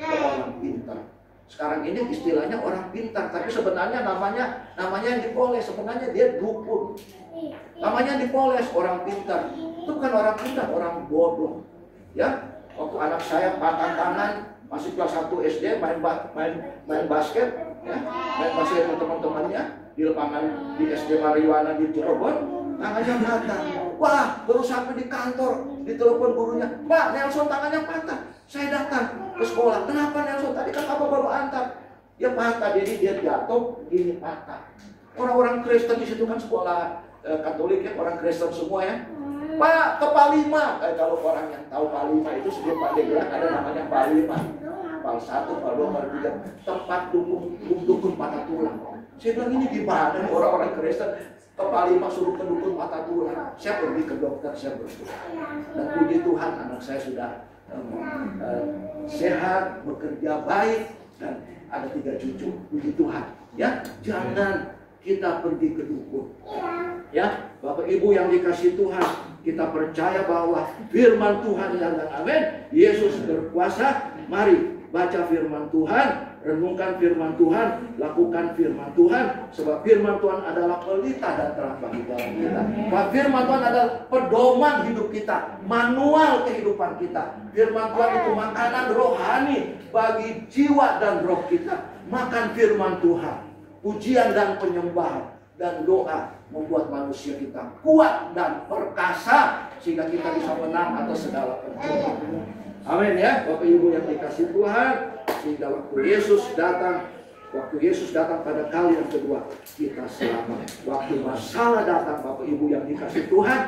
ke orang pintar. Sekarang ini istilahnya orang pintar, tapi sebenarnya namanya yang dipoles. Sebenarnya dia dukun. Namanya dipoles orang pintar. Itu bukan orang pintar, orang bodoh. Ya, waktu anak saya patah tangan, masih kelas 1 SD, main basket, ya, main basket dengan teman-temannya di lapangan di SD Mariwana di Cirebon, tangannya patah. Wah, baru sampai di kantor, ditelepon gurunya, Pak, Nelson tangannya patah. Saya datang ke sekolah, kenapa Nelson? Tadi kan Papa baru antar. Dia patah, jadi dia jatuh, ini patah. Orang-orang Kristen di situ kan sekolah Katolik ya, orang Kristen semua ya. Pak, ke Palima. Kalau orang yang tahu Palima itu sebelum Pak Degerak ada namanya Palima. Pal 1, Pal 2, Pal 3. Tempat dukun patah tulang. Saya bilang ini gimana nih orang-orang Kristen ke Palima suruh ke dukun patah tulang. Saya pergi ke dokter, saya berdoa. Dan puji Tuhan anak saya sudah sehat, bekerja baik, dan ada 3 cucu. Puji Tuhan. Ya, jangan kita pergi ke dukun. Ya, Bapak Ibu yang dikasih Tuhan, kita percaya bahwa firman Tuhan dan amin. Yesus berkuasa. Mari baca firman Tuhan, renungkan firman Tuhan, lakukan firman Tuhan. Sebab firman Tuhan adalah pelita dan terang bagi jalan kita. Bahwa firman Tuhan adalah pedoman hidup kita, manual kehidupan kita. Firman Tuhan itu makanan rohani bagi jiwa dan roh kita. Makan firman Tuhan, pujian dan penyembahan dan doa membuat manusia kita kuat dan perkasa sehingga kita bisa menang atas segala pencobaan. Amin ya, Bapak Ibu yang dikasih Tuhan. Sehingga waktu Yesus datang pada kali yang kedua, kita selamat. Waktu masalah datang, Bapak Ibu yang dikasih Tuhan,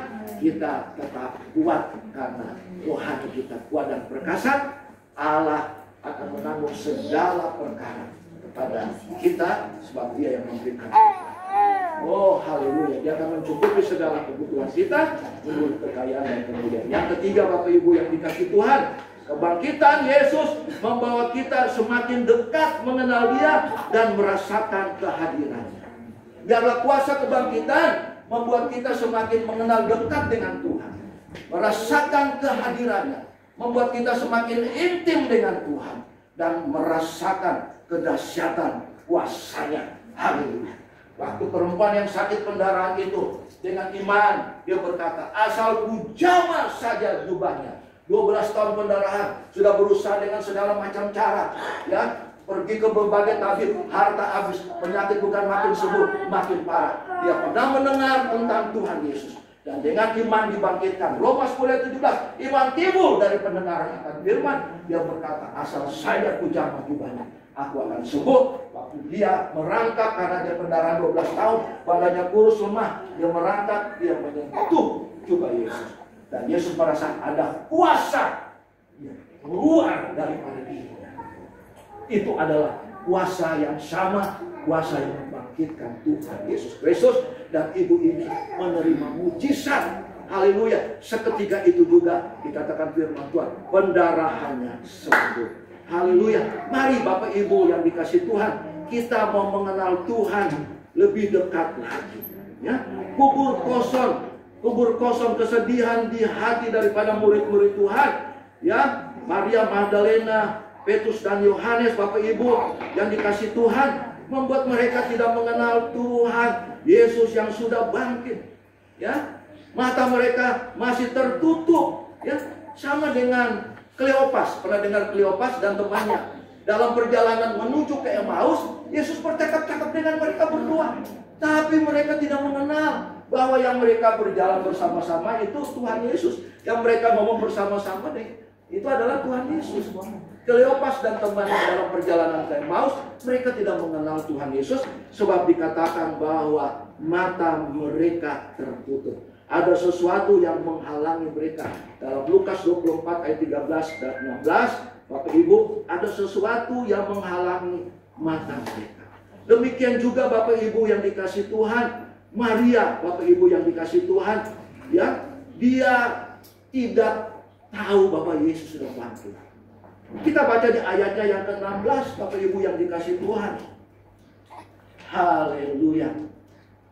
kita tetap kuat karena rohani kita kuat dan perkasa. Allah akan menanggung segala perkara kepada kita sebab Dia yang memberikan. Oh, haleluya. Dia akan mencukupi segala kebutuhan kita menurut kekayaan dan kemuliaan. Yang ketiga, Bapak Ibu yang dikasih Tuhan, kebangkitan Yesus membawa kita semakin dekat mengenal Dia dan merasakan kehadirannya. Biarlah kuasa kebangkitan membuat kita semakin mengenal dekat dengan Tuhan, merasakan kehadirannya, membuat kita semakin intim dengan Tuhan dan merasakan kedahsyatan kuasanya. Haleluya. Waktu perempuan yang sakit pendarahan itu dengan iman, dia berkata, asal ku jamah saja jubahnya. 12 tahun pendarahan, sudah berusaha dengan segala macam cara, ya, pergi ke berbagai tabib, harta habis, penyakit bukan makin sembuh, makin parah. Dia pernah mendengar tentang Tuhan Yesus dan dengan iman dibangkitkan. Roma 10:17, iman timbul dari pendengaran akan firman. Dia berkata, asal saja ku jamah jubahnya, aku akan sembuh. Waktu dia merangkak karena dia pendarahan 12 tahun, badannya kurus lemah, dia merangkak, dia menyentuh jubah Yesus. Dan Yesus merasa ada kuasa keluar daripada dia. Itu adalah kuasa yang sama, kuasa yang membangkitkan Tuhan Yesus Kristus. Dan ibu ini menerima mujizat. Haleluya. Seketika itu juga dikatakan firman Tuhan, pendarahannya sembuh. Haleluya. Mari Bapak Ibu yang dikasih Tuhan, kita mau mengenal Tuhan lebih dekat lagi. Ya, kubur kosong kesedihan di hati daripada murid-murid Tuhan. Ya, Maria Magdalena, Petrus dan Yohanes, Bapak Ibu yang dikasih Tuhan, membuat mereka tidak mengenal Tuhan Yesus yang sudah bangkit. Ya, mata mereka masih tertutup. Ya, sama dengan Kleopas. Pernah dengar Kleopas dan temannya dalam perjalanan menuju ke Emmaus, Yesus bercakap-cakap dengan mereka berdua, tapi mereka tidak mengenal bahwa yang mereka berjalan bersama-sama itu Tuhan Yesus. Yang mereka ngomong bersama-sama itu adalah Tuhan Yesus. Kleopas dan temannya dalam perjalanan ke Emmaus, mereka tidak mengenal Tuhan Yesus, sebab dikatakan bahwa mata mereka tertutup. Ada sesuatu yang menghalangi mereka. Dalam Lukas 24 ayat 13 dan 16, Bapak Ibu, ada sesuatu yang menghalangi mata mereka. Demikian juga Bapak Ibu yang dikasih Tuhan, Maria, Bapak Ibu yang dikasih Tuhan, ya, dia tidak tahu bahwa Yesus sudah bangkit. Kita baca di ayatnya yang ke-16, Bapak Ibu yang dikasih Tuhan. Haleluya.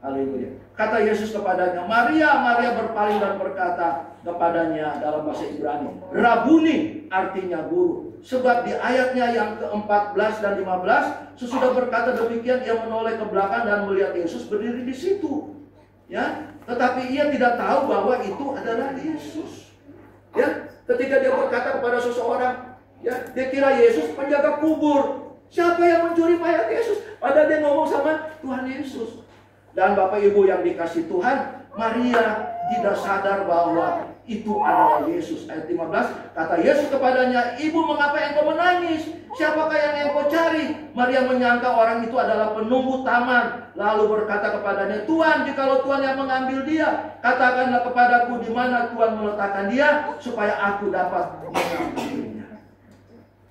Haleluya. Kata Yesus kepadanya, Maria, Maria berpaling dan berkata kepadanya dalam bahasa Ibrani, Rabuni, artinya guru. Sebab di ayatnya yang ke-14 dan 15, sesudah berkata demikian, ia menoleh ke belakang dan melihat Yesus berdiri di situ. Ya, tetapi ia tidak tahu bahwa itu adalah Yesus. Ya, ketika dia berkata kepada seseorang, ya, dia kira Yesus penjaga kubur. Siapa yang mencuri mayat Yesus? Padahal dia ngomong sama Tuhan Yesus. Dan Bapak Ibu yang dikasih Tuhan, Maria tidak sadar bahwa itu adalah Yesus. Ayat 15, kata Yesus kepadanya, Ibu, mengapa engkau menangis? Siapakah yang engkau cari? Maria menyangka orang itu adalah penunggu taman, lalu berkata kepadanya, Tuhan, jikalau Tuhan yang mengambil dia, katakanlah kepadaku di mana Tuhan meletakkan dia, supaya aku dapat mengambilnya.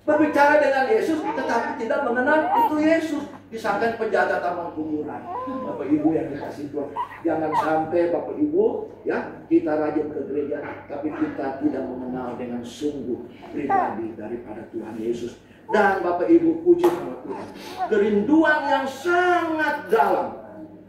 Berbicara dengan Yesus, tetapi tidak mengenal itu Yesus. Disangka penjaga taman kuburan. Bapak Ibu yang dikasih Tuhan, jangan sampai Bapak Ibu, ya, kita rajin ke gereja, tapi kita tidak mengenal dengan sungguh pribadi daripada Tuhan Yesus. Dan Bapak Ibu, puji sama Tuhan, kerinduan yang sangat dalam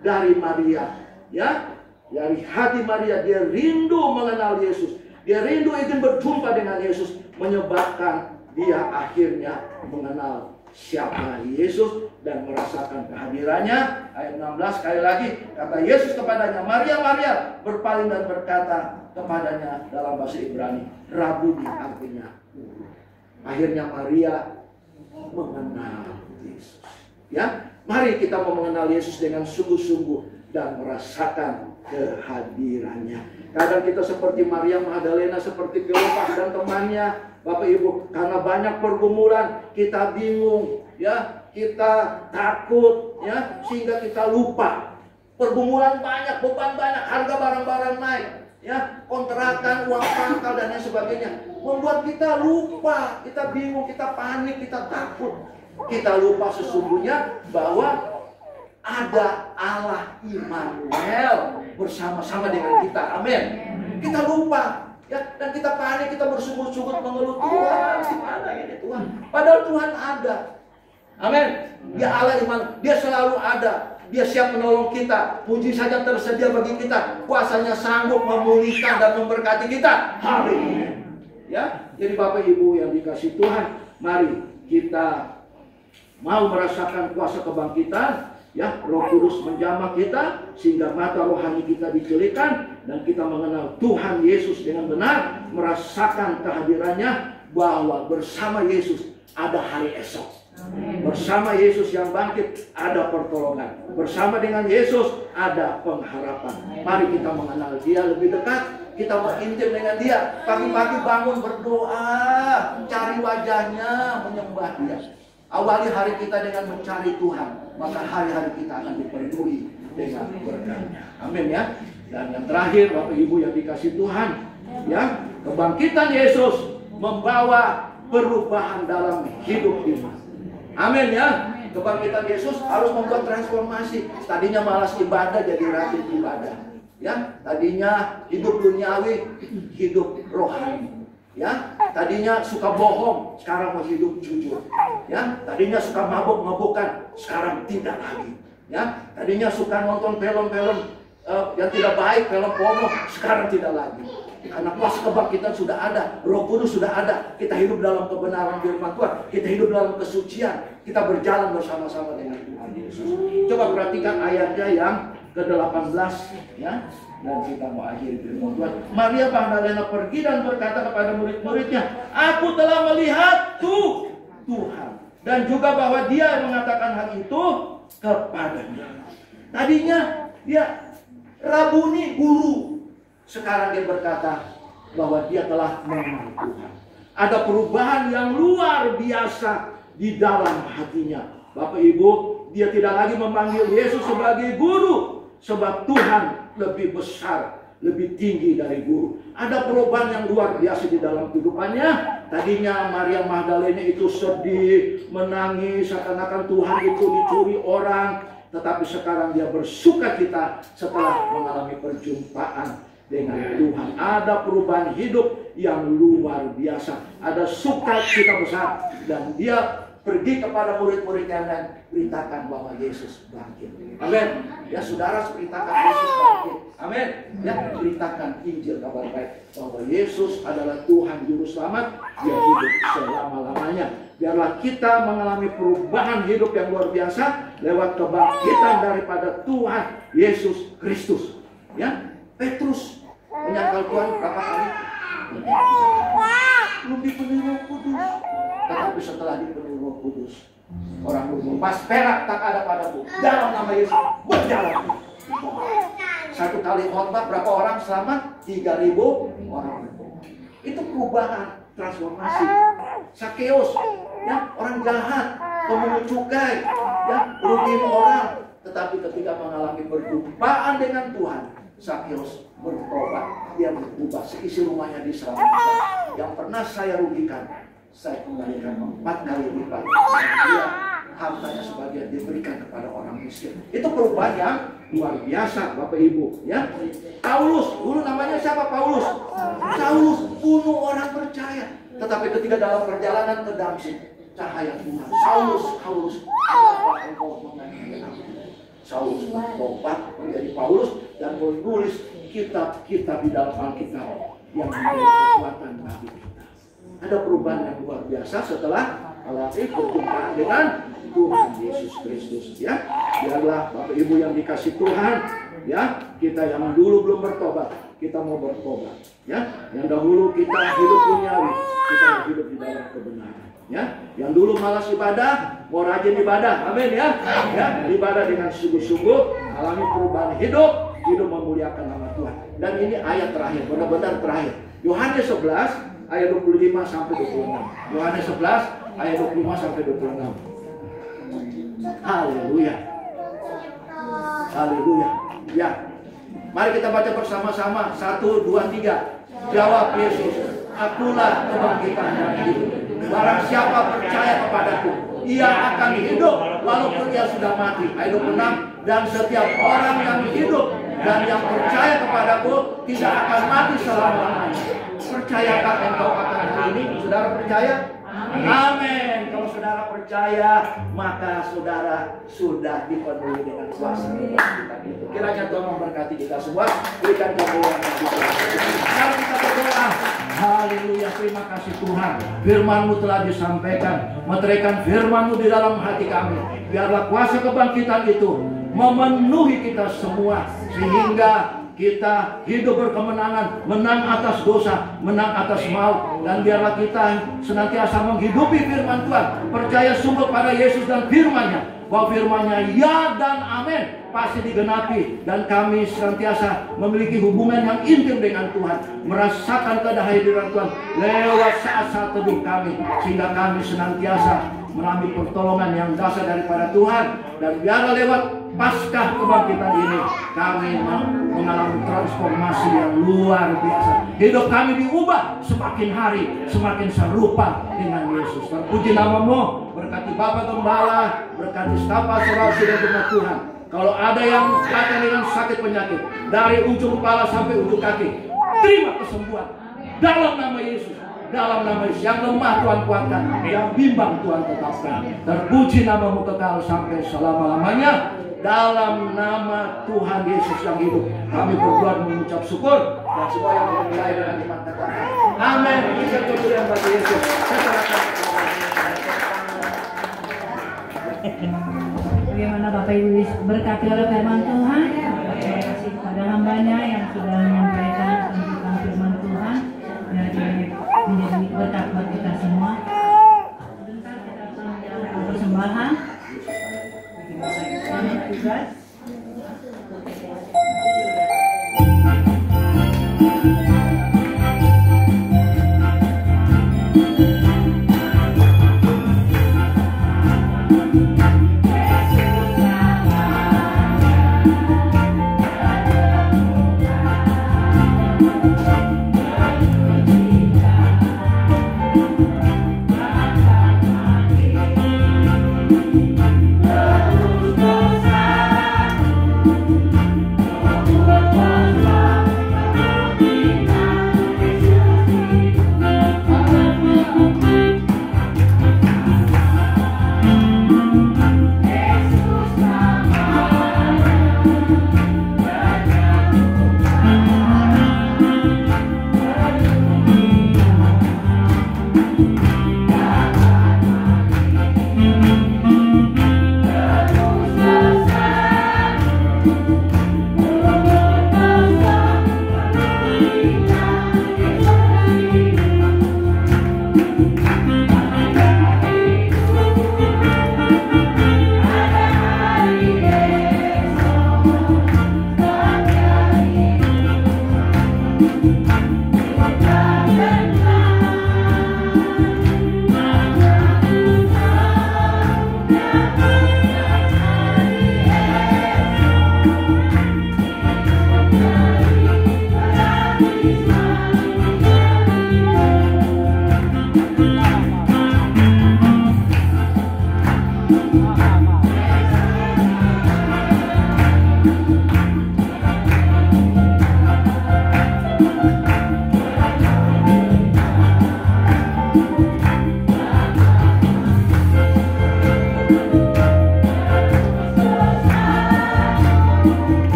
dari Maria, ya, dari hati Maria, dia rindu mengenal Yesus, dia rindu ingin berjumpa dengan Yesus, menyebabkan dia akhirnya mengenal siapa Yesus dan merasakan kehadirannya. Ayat 16 sekali lagi, kata Yesus kepadanya, Maria, Maria, berpaling dan berkata kepadanya dalam bahasa Ibrani, Rabuni, artinya guru. Akhirnya Maria mengenal Yesus. Ya, mari kita mau mengenal Yesus dengan sungguh-sungguh dan merasakan kehadirannya. Kadang kita seperti Maria Magdalena, seperti Kleopas dan temannya, Bapak Ibu, karena banyak pergumulan, kita bingung, ya, kita takut, ya, sehingga kita lupa. Pergumulan banyak, beban banyak, harga barang-barang naik, ya, kontrakan, uang pangkal dan lain sebagainya, membuat kita lupa, kita bingung, kita panik, kita takut. Kita lupa sesungguhnya bahwa ada Allah Immanuel bersama-sama dengan kita. Amin. Kita lupa. Ya, dan kita panik, kita bersungut-sungut mengeluh, Tuhan, di mana ini Tuhan? Padahal Tuhan ada. Amin. Dia Allah Immanuel, dia selalu ada. Dia siap menolong kita. Puji saja tersedia bagi kita. Kuasanya sanggup memulihkan dan memberkati kita. Haleluya. Ya, jadi Bapak Ibu yang dikasih Tuhan, mari kita mau merasakan kuasa kebangkitan. Ya, Roh Kudus menjamah kita sehingga mata rohani kita dicelikan dan kita mengenal Tuhan Yesus dengan benar, merasakan kehadirannya, bahwa bersama Yesus ada hari esok. Bersama Yesus yang bangkit ada pertolongan. Bersama dengan Yesus ada pengharapan. Mari kita mengenal Dia lebih dekat. Kita mau intim dengan Dia. Pagi-pagi bangun berdoa, cari wajahnya, menyembah Dia. Awali hari kita dengan mencari Tuhan, maka hari-hari kita akan dipenuhi dengan berkat-Nya. Amin ya. Dan yang terakhir, Bapak Ibu yang dikasih Tuhan, ya, kebangkitan Yesus membawa perubahan dalam hidup kita. Amin ya. Kebangkitan Yesus harus membuat transformasi. Tadinya malas ibadah jadi rajin ibadah. Ya, tadinya hidup duniawi, hidup rohani. Ya, tadinya suka bohong, sekarang mau hidup jujur. Ya, tadinya suka mabuk-mabukan, sekarang tidak lagi. Ya, tadinya suka nonton film-film yang tidak baik, film porno, sekarang tidak lagi. Karena kuasa kebangkitan sudah ada, Roh Kudus sudah ada. Kita hidup dalam kebenaran firman Tuhan, kita hidup dalam kesucian, kita berjalan bersama-sama dengan Tuhan Yesus. Coba perhatikan ayatnya yang ke-18, ya. Dan kita mau akhiri firman Tuhan. Maria Magdalena pergi dan berkata kepada murid-muridnya, aku telah melihat Tuhan. Dan juga bahwa Dia yang mengatakan hal itu kepadanya. Tadinya dia Rabuni, guru. Sekarang dia berkata bahwa dia telah mengenal Tuhan. Ada perubahan yang luar biasa di dalam hatinya. Bapak Ibu, dia tidak lagi memanggil Yesus sebagai guru, sebab Tuhan lebih besar, lebih tinggi dari guru. Ada perubahan yang luar biasa di dalam kehidupannya. Tadinya Maria Magdalena itu sedih, menangis, seakan-akan Tuhan itu dicuri orang. Tetapi sekarang dia bersukacita setelah mengalami perjumpaan dengan Tuhan. Ada perubahan hidup yang luar biasa. Ada sukacita besar. Dan dia pergi kepada murid-muridnya dan beritakan bahwa Yesus bangkit. Amin. Ya saudara, beritakan Yesus bangkit. Amin. Ya, beritakan Injil kabar baik bahwa Yesus adalah Tuhan Juru Selamat. Dia hidup selama-lamanya. Biarlah kita mengalami perubahan hidup yang luar biasa lewat kebangkitan daripada Tuhan Yesus Kristus. Ya, Petrus menyangkal Tuhan berapa kali? Belum dipenuhi Roh Kudus. Tetapi setelah dipenuhi Roh Kudus, orang berlepas perak tak ada padaku. Dalam nama Yesus berjalan. Satu kali khotbah berapa orang selamat? 3.000 orang. Itu perubahan, transformasi. Sakeus, ya, orang jahat, pemungut cukai, ya, merugiin orang. Tetapi ketika mengalami perjumpaan dengan Tuhan, Sakeus bertobat. Dia berubah, seisi rumahnya diselamatkan. Yang pernah saya rugikan, saya kembalikan 4 kali lipat. Dia hartanya sebagian diberikan kepada orang miskin. Itu perubahan yang luar biasa, Bapak Ibu. Ya, Paulus, dulu namanya siapa? Paulus. Saulus bunuh orang percaya. Tetapi ketika dalam perjalanan ke Damsyik, cahaya Tuhan. Saulus, apa engkau menganiaya aku? Saulus bertobat menjadi Paulus dan menulis kitab-kitab di dalam Alkitab yang menjadi kekuatan bagi kita. Ada perubahan yang luar biasa setelah alami perjumpaan dengan Tuhan Yesus Kristus. Ya, biarlah Bapak Ibu yang dikasih Tuhan, ya, kita yang dulu belum bertobat, kita mau bertobat. Ya, yang dahulu kita hidup duniawi, kita hidup di dalam kebenaran. Ya, yang dulu malas ibadah, mau rajin ibadah. Amin ya. Ya, ibadah dengan sungguh-sungguh, alami perubahan hidup memuliakan nama Tuhan. Dan ini ayat terakhir, benar-benar terakhir. Yohanes 11 ayat 25 sampai 26. Yohanes 11 ayat 25 sampai 26. Haleluya. Haleluya. Ya. Mari kita baca bersama-sama. 1, 2, 3. Jawab Yesus, akulah kebangkitan dan hidup. Barang siapa percaya kepadaku, ia akan hidup walaupun ia sudah mati. Ayat 26. Dan setiap orang yang hidup dan yang percaya kepadaku tidak akan mati selama-lamanya. Percayakah engkau akan hal ini? Saudara percaya? Amin. Kalau saudara percaya, maka saudara sudah dipenuhi dengan kuasa kebangkitan itu. Kiranya Tuhan memberkati kita semua. Berikan kemuliaan bagi Tuhan. Mari kita berdoa. Haleluya, terima kasih Tuhan. Firman-Mu telah disampaikan. Meteraikan Firman-Mu di dalam hati kami. Biarlah kuasa kebangkitan itu memenuhi kita semua, sehingga kita hidup berkemenangan, menang atas dosa, menang atas maut. Dan biarlah kita senantiasa menghidupi firman Tuhan, percaya sungguh pada Yesus dan firman-Nya, bahwa firman-Nya ya dan amin pasti digenapi. Dan kami senantiasa memiliki hubungan yang intim dengan Tuhan, merasakan kehadiran Tuhan lewat saat-saat teduh kami, sehingga kami senantiasa mengalami pertolongan yang dasar daripada Tuhan. Dan biarlah lewat Paskah kebangkitan ini kami mengalami transformasi yang luar biasa. Hidup kami diubah semakin hari semakin serupa dengan Yesus. Terpuji nama-Mu. Berkati Bapak Gembala, berkati staf pastoral saudara Tuhan. Kalau ada yang datang dengan sakit penyakit dari ujung kepala sampai ujung kaki, terima kesembuhan dalam nama Yesus. Dalam nama Yesus, yang lemah Tuhan kuatkan, yang bimbang Tuhan tetapkan. Terpuji nama-Mu kekal sampai selama-lamanya. Dalam nama Tuhan Yesus yang hidup, kami berdoa mengucap syukur. Dan semua yang bernilai dengan iman katakan amin. Berikan kemuliaan bagi Yesus. Bagaimana Bapak Ibu berkati oleh firman Tuhan? Terima kasih kepada hamba-Nya yang sudah menyampaikan tentang firman Tuhan. Jadi menjadi berkat buat kita semua. Sebentar kita akan menjalankan persembahan. Tugas.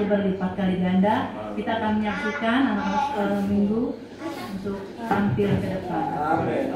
Berlipat kali ganda, kita akan menyaksikan anak-anak minggu untuk tampil ke depan. Amin.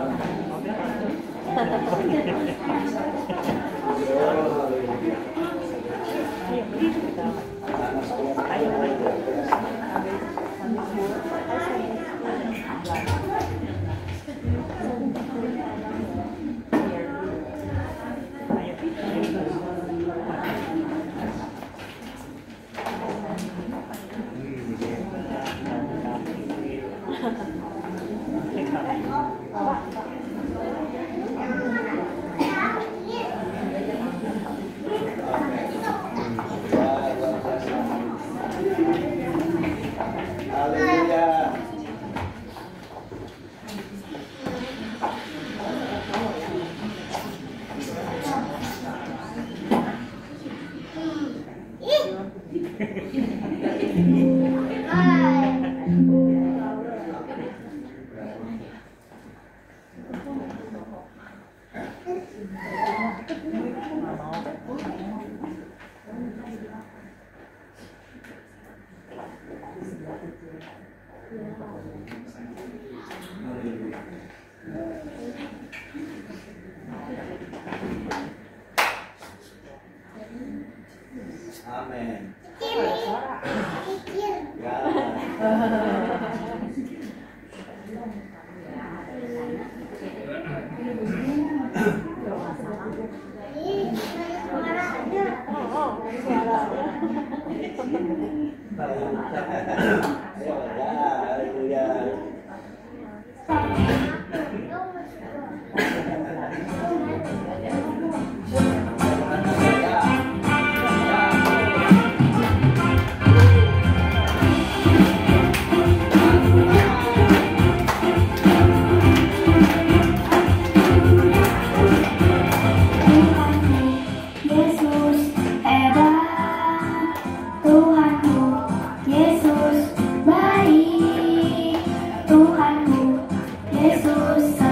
Amin. Yesus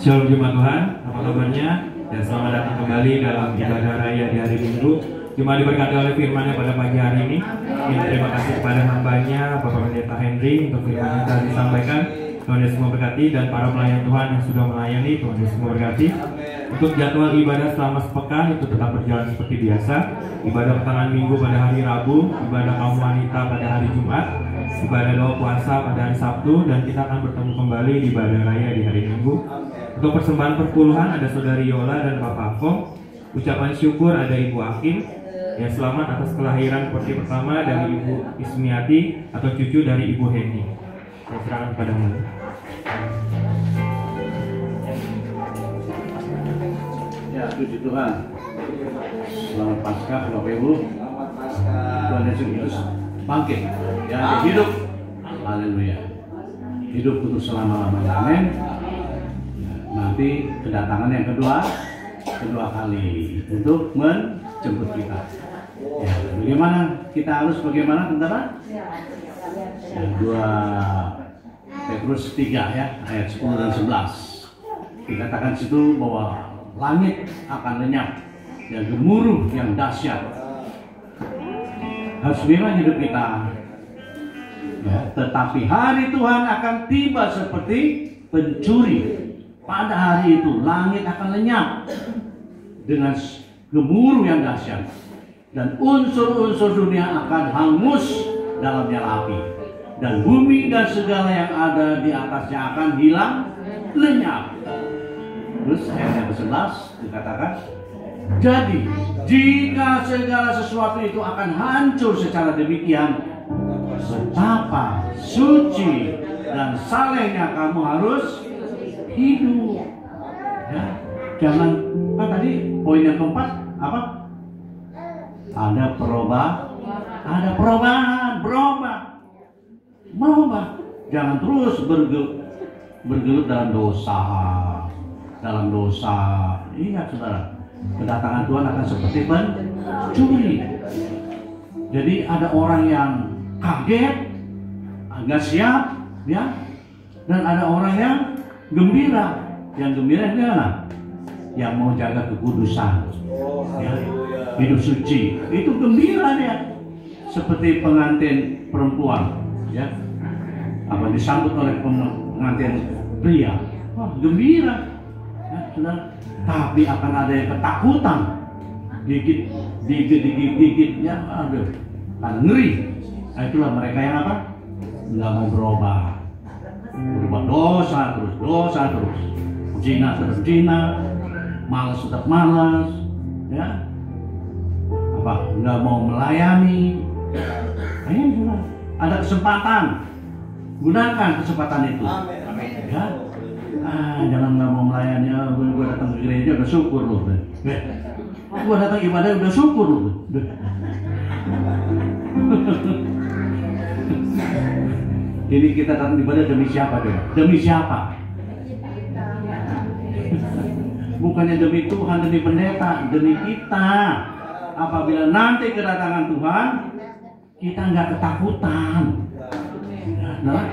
Shalom jemaat Tuhan, apa kabarnya? Dan selamat datang kembali dalam ibadah raya di hari Minggu. Jemaat diberkati oleh firman-Nya pada pagi hari ini. Terima kasih kepada hamba-Nya Bapak Pendeta Henry untuk firman yang telah disampaikan. Tuhan Yesus memberkati, dan para pelayan Tuhan yang sudah melayani, Tuhan Yesus memberkati. Untuk jadwal ibadah selama sepekan itu tetap berjalan seperti biasa. Ibadah pertengahan minggu pada hari Rabu, ibadah kaum wanita pada hari Jumat, ibadah doa puasa pada hari Sabtu, dan kita akan bertemu kembali di ibadah raya di hari Minggu. Untuk persembahan perpuluhan ada Saudari Yola dan Bapak Afong. Ucapan syukur ada Ibu Akin. Ya, selamat atas kelahiran putri pertama dari Ibu Ismiati atau cucu dari Ibu Heni. Saya serahkan kepadamu. Ya, puji Tuhan. Selamat Paskah Bapak Ibu. Tuhan Yesus bangkit. Ya, hidup. Haleluya. Hidup untuk selama-lamanya. Amin. Nanti kedatangan yang kedua kali untuk menjemput kita. Ya, bagaimana kita harus tentara? Ya, 2 Petrus 3 ya, ayat 10 dan 11. Dikatakan situ bahwa langit akan lenyap dan gemuruh yang dahsyat. Harus memang hidup kita. Ya, tetapi hari Tuhan akan tiba seperti pencuri. Pada hari itu langit akan lenyap dengan gemuruh yang dahsyat, dan unsur-unsur dunia akan hangus dalam nyala api, dan bumi dan segala yang ada di atasnya akan hilang lenyap. Terus ayat yang ke-11 dikatakan, jadi jika segala sesuatu itu akan hancur secara demikian, betapa suci dan salehnya kamu harus hidup. Ya, jangan tadi poin yang keempat apa? Ada perubahan, berubah. Jangan terus bergelut dalam dosa. Ingat saudara, kedatangan Tuhan akan seperti pencuri. Jadi ada orang yang kaget, nggak siap, ya, dan ada orang yang gembira. Yang gembira itu mana? Yang mau jaga kekudusan, ya, hidup suci, itu gembira dia. Seperti pengantin perempuan, ya, apa disambut oleh pengantin pria, wah gembira, ya, saudara. Tapi akan ada yang ketakutan, gigit, ya, aduh, kan ngeri. Nah, itulah mereka yang apa? Nggak mau berubah dosa terus, zina terus zina, malas tetap malas, ya, apa nggak mau melayani. Ayo, ada kesempatan, gunakan kesempatan itu. Ya, jangan nggak mau melayani. Gue datang ke gereja udah syukur loh, gue datang ibadah udah syukur loh. Ini kita datang ibadah demi siapa coba? Demi siapa? Bukannya demi Tuhan, demi pendeta, demi kita. Apabila nanti kedatangan Tuhan, kita nggak ketakutan. Nah,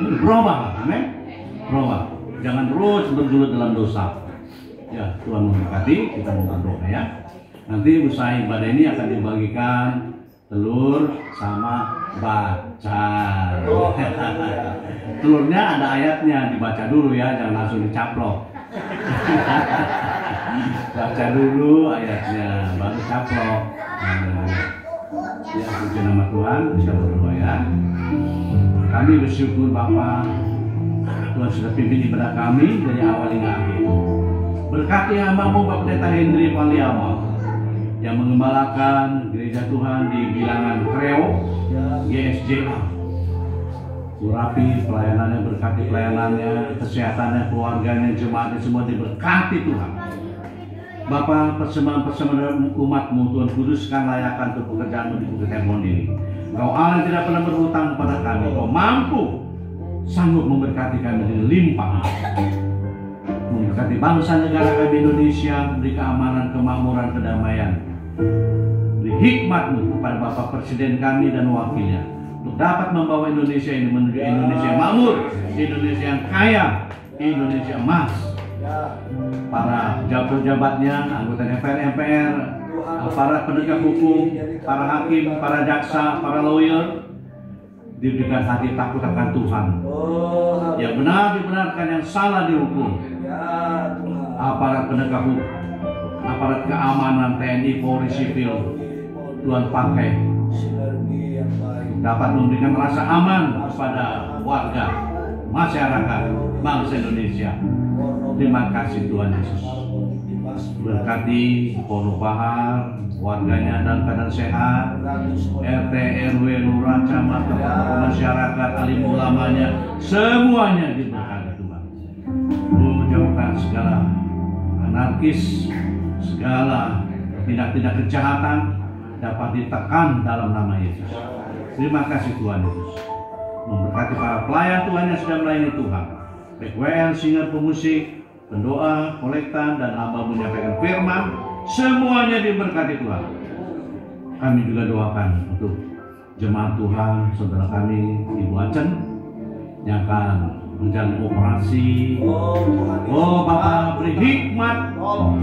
ini berubah, amin. Berubah. Jangan terus bergelut dalam dosa. Ya, Tuhan memberkati. Kita mau berdoa ya. Nanti usai ibadah ini akan dibagikan telur sama bacal. Telurnya ada ayatnya, dibaca dulu ya, jangan langsung dicaplok. Baca dulu ayatnya, baru caplok. Ya, puji nama Tuhan, bisa berdoa ya. Kami bersyukur Bapa, Tuhan sudah pimpin ibadah kami dari awal hingga akhir. Berkati hamba-Mu Bapak Pendeta Hendri Paliamal yang mengembalakan gereja Tuhan di bilangan Kreo, GSJA. Urapi pelayanannya, berkati pelayanannya, kesehatannya, keluarganya, jemaatnya semua diberkati Tuhan. Bapa, persembahan-persembahan umat-Mu Tuhan kuduskan layakan untuk pekerjaan-Mu di Bukit Hermon ini. Engkau Allah yang tidak pernah berhutang kepada kami. Engkau mampu sanggup memberkati kami dengan limpah. Memberkati bangsa negara kami Indonesia, beri keamanan, kemakmuran, kedamaian. Beri hikmat-Mu kepada Bapak Presiden kami dan wakilnya untuk dapat membawa Indonesia ini menuju Indonesia yang makmur, Indonesia yang kaya, Indonesia emas. Para pejabat-pejabatnya, anggota DPR, MPR, para penegak hukum, para hakim, para jaksa, para lawyer, diberikan hati takut akan Tuhan. Yang benar dibenarkan, yang salah dihukum. Aparat penegak hukum, aparat keamanan, TNI, Polri, sipil, Tuhan pakai dapat memberikan rasa aman kepada warga, masyarakat, bangsa Indonesia. Terima kasih Tuhan Yesus. Berkati Pondok Bahar, warganya dalam keadaan sehat, RT, RW, lurah, camat, tokoh masyarakat, alim ulamanya, semuanya diberkati Tuhan. Menjauhkan segala anarkis, segala tindak-tindak kejahatan dapat ditekan dalam nama Yesus. Terima kasih Tuhan Yesus. Memberkati para pelayan Tuhan yang sudah melayani Tuhan, baik WL, singer, pemusik, pendoa, kolektan, dan hamba menyampaikan firman, semuanya diberkati Tuhan. Kami juga doakan untuk jemaat Tuhan, saudara kami Ibu Acen yang akan menjalani operasi. Bapak beri hikmat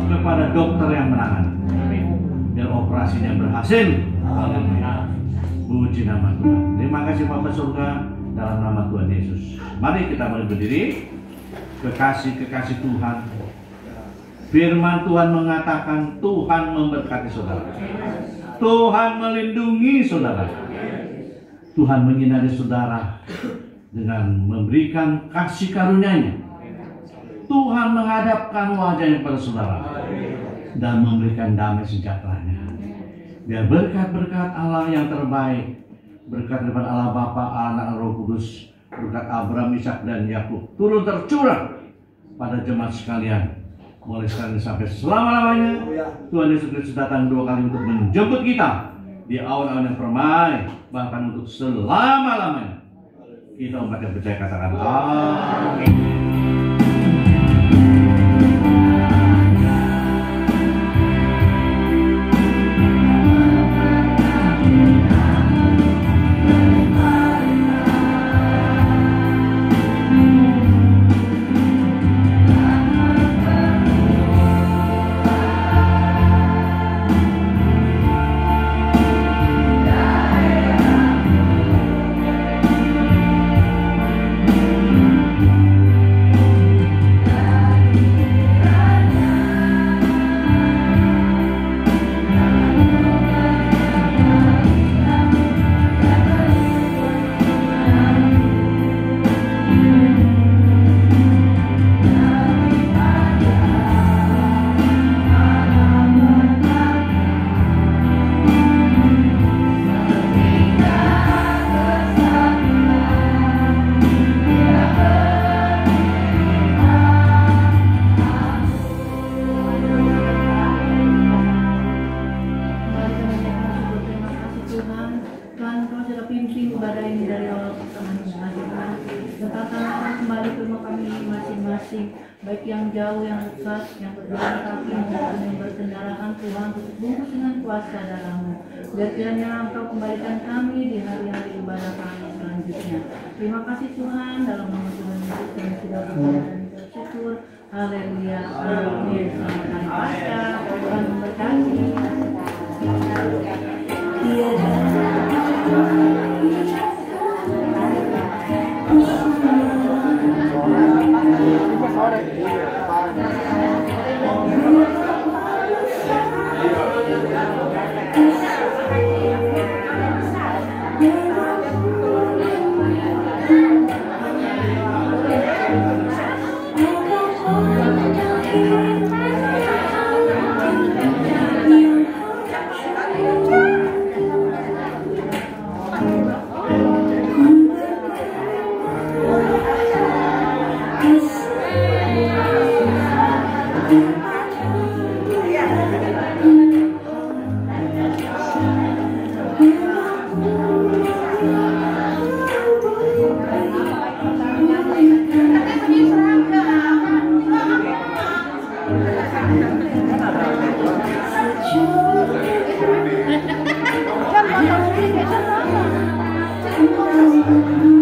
kepada dokter yang menangani, biar operasinya berhasil. Haleluya. Puji nama Tuhan. Terima kasih Bapak surga dalam nama Tuhan Yesus. Mari kita mulai berdiri. Kekasih-kekasih Tuhan, firman Tuhan mengatakan Tuhan memberkati saudara, Tuhan melindungi saudara, Tuhan menyinari saudara dengan memberikan kasih karunia-Nya. Tuhan menghadapkan wajahnya pada saudara dan memberikan damai sejahtera-Nya. Biar berkat-berkat Allah yang terbaik, berkat daripada Allah Bapa, Anak, Roh Kudus, berkat Abraham, Ishak, dan Yakub turun tercurah pada jemaat sekalian, mulai sekarang sampai selama-lamanya. Tuhan Yesus Kristus datang 2 kali untuk menjemput kita di awan-awan yang permai, bahkan untuk selama-lamanya. Kita umat yang percaya katakan amin. baik yang jauh, yang dekat, yang berjalan kaki maupun yang berkendaraan, Tuhan, untuk bungkus dengan kuasa dalam-Mu. Biar kiranya Engkau kembalikan kami di hari-hari ibadah kami selanjutnya. Terima kasih Tuhan, dalam nama Tuhan Yesus kami sudah berdoa dan bersyukur. Haleluya. Amin. Selamat hari Paskah. Tuhan memberkati. Tuhan.